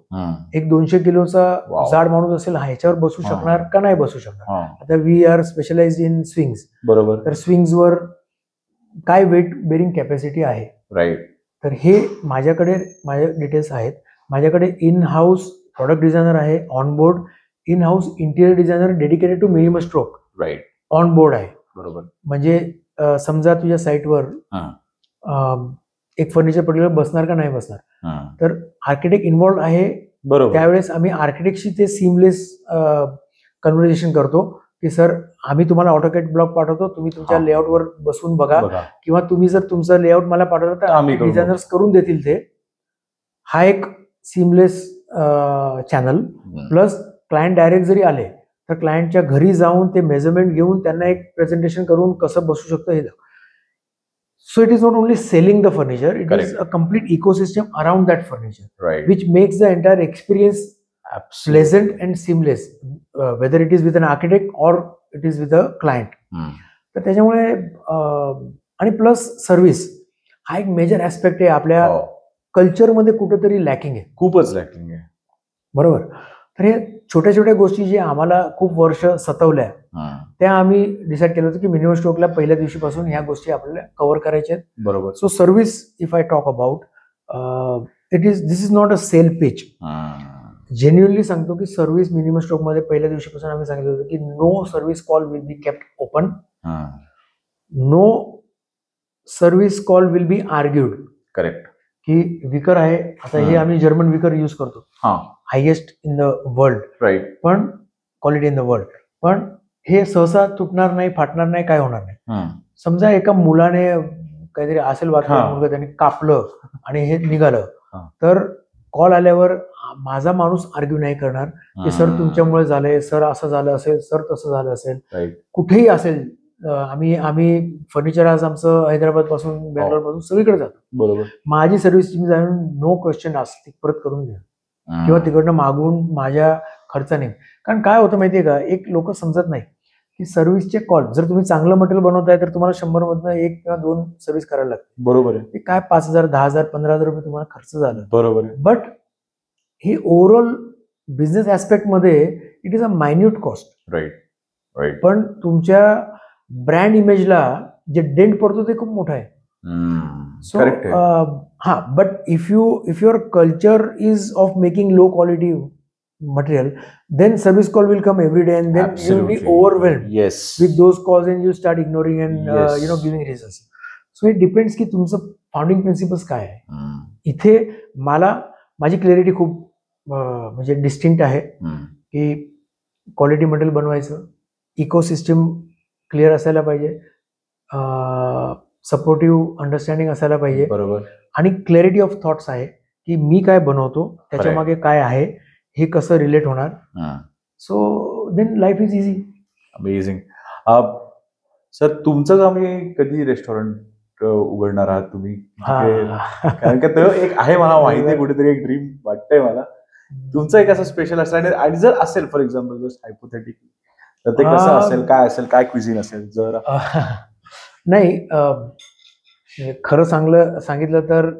एक 200 किलोचा जाड माणूस असेल, ह्याच्यावर बसू शकणार का नाही बसू शकणार. आता we are specialised in swings. बरोबर. तर स्विंग्सवर काय वेट बेरिंग कॅपॅसिटी आहे. राईट. तर हे माझे डिटेल्स आहेत. माझ्याकडे इन हाऊस प्रॉडक्ट डिझायनर आहे, on board in house interior designer dedicated to minimal stroke right on board आहे. बरोबर. म्हणजे समजा तुझ्या साईटवर एक फर्निचर पर्टिक्युलर बसणार का नाही बसणार, तर आर्किटेक्ट इन्व्हॉल्व आहे. बरोबर. त्यावेळेस आम्ही आर्किटेक्टशी ते सीमलेस कन्व्हर्सेशन करतो की सर आम्ही तुम्हाला ऑटोकॅड ब्लॉक पाठवतो, तुम्ही तुमच्या लेआउटवर बसून बघा, किंवा तुम्ही जर तुमचं लेआउट मला पाठवलं तर आम्ही डिझायनर्स करून देतील ते. हा एक seamless channel. Plus client direct जरी आले तर क्लायंटच्या घरी जाऊन ते मेजरमेंट घेऊन त्यांना एक प्रेझेंटेशन करून कसं बसू शकतं हे. So it is not only selling the furniture, it is a complete ecosystem around that furniture, which makes the entire experience pleasant and seamless, whether it is with an architect or it is with a client. तर त्याच्यामुळे आणि plus service हा एक major aspect आहे. आपल्या कल्चरमध्ये कुठेतरी lacking आहे, खूपच लॅकिंग आहे. बरोबर. तर हे छोट्या छोट्या गोष्टी जे आम्हाला खूप वर्ष सतवल्या त्या आम्ही डिसाईड केलं होतं की मिनिमल स्ट्रोकला पहिल्या दिवशीपासून ह्या गोष्टी आपल्याला कव्हर करायच्या आहेत. बरोबर. So service if I talk about this is not a sale pitch. Genuinely सांगतो की सर्व्हिस मिनिमल स्ट्रोकमध्ये पहिल्या दिवशीपासून आम्ही सांगितलं होतं की no service call will be kept open, no service call will be argued. Correct. की विकर आहे, आता हे आम्ही जर्मन विकर यूज करतो, highest in the world, right, पण क्वालिटी इन द वर्ल्ड, पण हे सहसा तुटणार नाही, फाटणार नाही, काय होणार नाही. समजा एका मुलाने काहीतरी असेल मुलगा त्याने कापलं आणि हे निघालं, तर कॉल आल्यावर माझा माणूस आर्ग्यू नाही करणार की सर तुमच्यामुळे झालंय, सर असं झालं असेल, सर तसं झालं असेल, कुठेही असेल. आम्ही फर्निचर आज आमचं हैदराबाद पासून बेंगलोर पासून सगळीकडे जातो. बरोबर. माझी सर्व्हिस टीम जाऊन नो क्वेश्चन आस्क परत करून घ्या किंवा तिकडनं मागून माझ्या खर्चाने. कारण काय होतं माहितीये का, एक लोक समजत नाही की सर्व्हिसचे कॉल, जर तुम्ही चांगलं मटेरियल बनवताय तर तुम्हाला 100 मधनं 1 किंवा 2 सर्व्हिस करायला लागते. बरोबर आहे. ते काय 5,000, 10,000, 15,000 रुपये तुम्हाला खर्च झाला. बरोबर. बट हे ओव्हरऑल बिझनेस ऍस्पेक्ट मध्ये it is a minute cost. Right right. पण तुमच्या ब्रँड इमेजला जे डेंट पडतो ते खूप मोठं आहे. सो हा, but if your culture is of making low quality material, then service call will come every day, and then you will be overwhelmed with those calls, and you start ignoring and giving reasons. So it depends की तुमचं founding principles काय आहे. इथे माझी clarity खूप म्हणजे distinct आहे की क्वालिटी मटेरियल बनवायचं, इकोसिस्टम क्लिअर असायला पाहिजे, सपोर्टिव्ह अंडरस्टँडिंग असायला पाहिजे, बरोबर, आणि क्लॅरिटी ऑफ थॉट्स आहे की मी काय बनवतो त्याच्या मागे काय आहे, हे कसं रिलेट होणार. So then life is easy. Amazing. Sir, तुमचं काम कधी रेस्टॉरंट उघडणार आहात तुम्ही? कारण का तो एक आहे, मला माहिती आहे, कुठेतरी एक ड्रीम वाटतंय मला. तुमचं एक असं स्पेशल असणार, आणि जर असेल फॉर एक्झाम्पल जस्ट हायपोथेटिकली, तर ते कसं असेल, काय असेल, काय क्विझिन असेल? जर नाही, खरं सांगितलं तर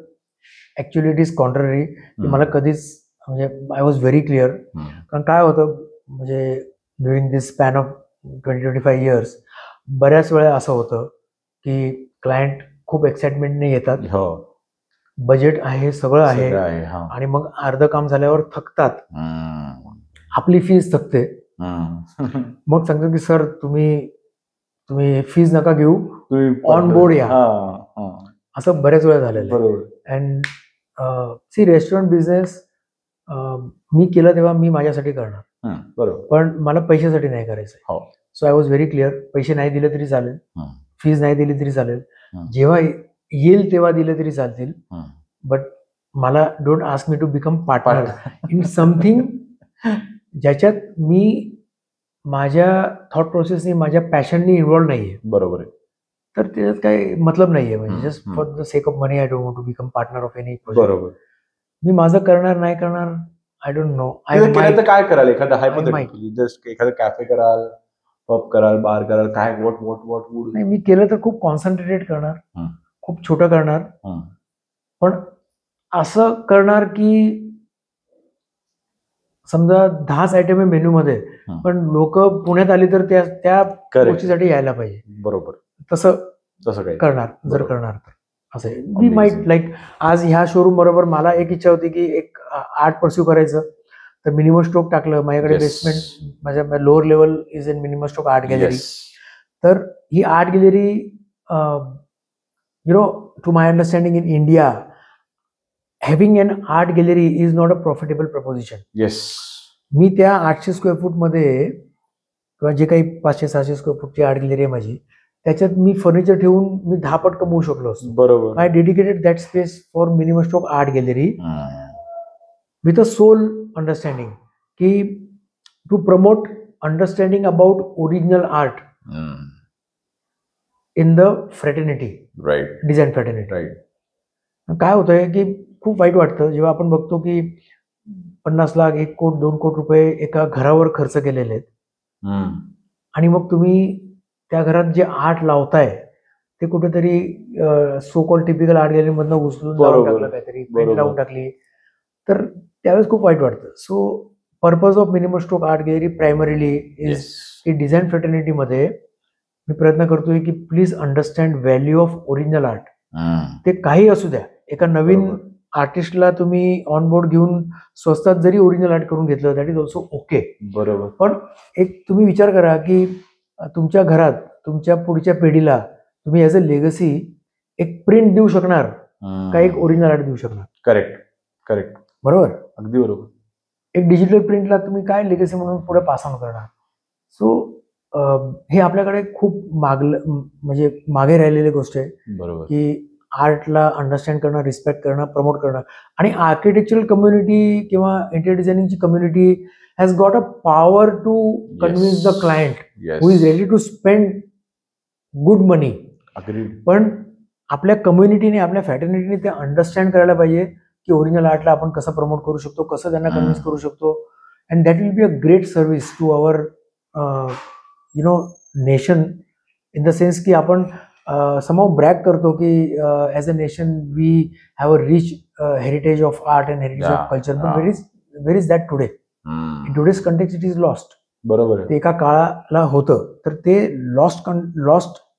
ऍक्च्युअली इट इज कॉन्ट्ररी. मला कधीच म्हणजे आय वॉज व्हेरी क्लिअर. कारण काय होतं, म्हणजे during this span of 20-25 years बऱ्याच वेळा असं होतं की क्लायंट खूप एक्साइटमेंटने येतात, बजेट आहे, सगळं आहे, आणि मग अर्ध काम झाल्यावर थकतात, आपली फीज थकते. मग सांगतात की सर तुम्ही फीज नका घेऊ, ऑन बोर्ड या. असं बऱ्याच वेळा झालेलं आहे. अँड सी, रेस्टॉरंट बिझनेस मी केलं तेव्हा मी माझ्यासाठी करणार, बरोबर, पण मला पैशासाठी नाही करायचं. So I was very clear, पैसे नाही दिले तरी चालेल, फीज नाही दिली तरी चालेल, जेव्हा येईल तेव्हा दिले तरी चालतील, बट मला don't ask me to become partner in something ज्याच्यात मी माझ्या थॉट प्रोसेसनी, माझ्या पॅशननी इन्व्हॉल्व नाहीये. बरोबर आहे. तर त्याच्यात काही मतलब नाहीये. म्हणजे just for the sake of money I don't want to become partner of any project. बरोबर. मी माझं करणार नाही करणार, आय डोंट नो. काय कराल? एखादा हायपोथेटिकली जस्ट एखादा कॅफे कराल, पब कराल, बार कराल, काय व्हॉट वुड? नाही, मी केलं तर खूप कॉन्सन्ट्रेटेड करणार, खूप छोटं करणार, पण असं करणार की समजा 10 आयटम आहे मेन्यू मध्ये, पण लोक पुण्यात आली तर त्या गोष्टीसाठी यायला पाहिजे. बरोबर. तसं काय करणार जर करणार तर असं आहे. वी माइट लाईक आज ह्या शोरूम बरोबर मला एक इच्छा होती की एक आर्ट परस्यू करायचं, तर मिनिमम स्टॉक टाकलं. माझ्याकडे बेसमेंट, माझ्या lower level is in minimum stock art gallery. तर ही art gallery, to my understanding in India, having an art gallery is not a profitable proposition. मी त्या 800 स्क्वेअर फूट मध्ये किंवा जे काही 500-600 स्क्वेअर फूटची आर्ट गॅलरी आहे माझी, त्याच्यात मी फर्निचर ठेवून मी 10 पट कमवू शकलो असतो. बरोबर. I dedicated that space for minimum stock art gallery with a sole understanding की to promote understanding about original art in the fraternity, right, design fraternity. Right. काय होतंय की खूप वाईट वाटतं जेव्हा आपण बघतो की 50 लाख, 1 कोटी, 2 कोटी रुपये एका घरावर खर्च केलेले आहेत, आणि मग तुम्ही त्या घरात जे आर्ट लावताय ते कुठेतरी so called typical art gallery मधनं उचलून लावून टाकलं, काहीतरी पेंट लावून टाकली, तर त्यावेळेस खूप वाईट वाटतं. So purpose of minimum stock art gallery primarily is की डिझाईन फ्रेटर्निटी मध्ये मी प्रयत्न करतोय की please understand value of original art. ते काही असू द्या, एका नवीन आर्टिस्टला तुम्ही ऑन बोर्ड घेऊन स्वस्तात जरी ओरिजिनल आर्ट करून घेतलं दॅट इज ऑल्सो ओके. बरोबर. पण एक तुम्ही विचार करा की तुमच्या घरात तुमच्या पुढच्या पिढीला तुम्ही ॲज अ लेगसी एक प्रिंट देऊ शकणार का, एक ओरिजिनल आर्ट देऊ शकणार? करेक्ट. बरोबर, अगदी बरोबर. एक डिजिटल प्रिंटला तुम्ही काय लेगसी म्हणून पुढे पास ऑन करणार? सो हे आपल्याकडे खूप म्हणजे मागे राहिलेली गोष्ट आहे. बरोबर. की आर्टला अंडरस्टँड करणं, रिस्पेक्ट करणं, प्रमोट करणं, आणि आर्किटेक्चरल कम्युनिटी किंवा इंटेरियर डिझायनिंगची community has got a power to convince the client who is ready to spend good money. पण आपल्या कम्युनिटीने, आपल्या फॅटर्निटीने ते अंडरस्टँड करायला पाहिजे की ओरिजिनल आर्टला आपण कसं प्रमोट करू शकतो, कसं त्यांना कन्व्हिन्स करू शकतो, and that will be a great service to our nation, in the sense की आपण somehow brag करतो की as a nation we have a rich heritage of art and heritage of culture, but where is that today? In today's context it is lost. बरोबर. ते एका काळाला होतं, तर ते लॉस्ट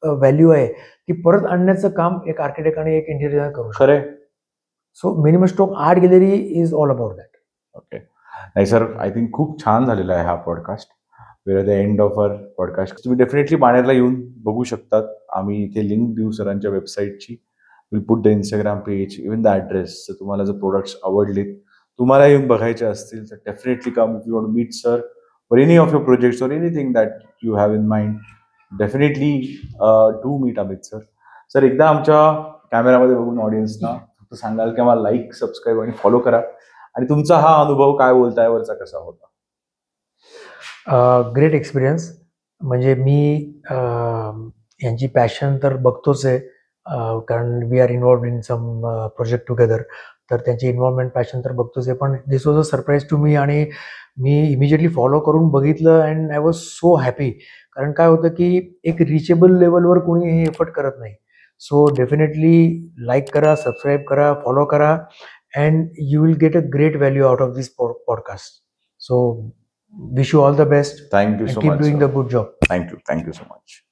व्हॅल्यू आहे, ती परत आणण्याचं काम एक आर्किटेक्ट आणि एक इंटिरियर डिझायनर करू शकतो. खरंय. So minimal stroke art gallery is all about that. Okay. नाही सर, आय थिंक खूप छान झालेला आहे हा podcast. We are the end of our podcast. तुम्ही डेफिनेटली बाणेरला येऊन बघू शकतात. आम्ही इथे लिंक देऊ सरांच्या वेबसाईटची. Will put the Instagram page, even the address. तर तुम्हाला जर प्रोडक्ट्स आवडलेत, तुम्हाला येऊन बघायचे असतील, तर definitely come. If you want to meet sir for any of your projects or anything that you have in mind, definitely do meet Amit sir. Sir, एकदा आमच्या कॅमेरामध्ये बघून ऑडियन्सना फक्त सांगाल की आम्हाला लाईक, सबस्क्राईब आणि फॉलो करा, आणि तुमचा हा अनुभव काय बोलताय वरचा कसा होता? Great experience. म्हणजे मी यांची पॅशन तर बघतोच आहे, कारण we are involved in some project together, तर त्यांची इन्व्हॉल्वमेंट पॅशन तर बघतोच आहे. पण this was a surprise to me, आणि मी इमिजिएटली फॉलो करून बघितलं and I was so happy. कारण काय होतं की एक रिचेबल लेवलवर कोणी हे एफर्ट करत नाही. सो डेफिनेटली लाईक करा, सबस्क्राईब करा, फॉलो करा, and you will get a great value out of this podcast. So wish you all the best. Thank you so much. Keep doing the good job. Thank you so much.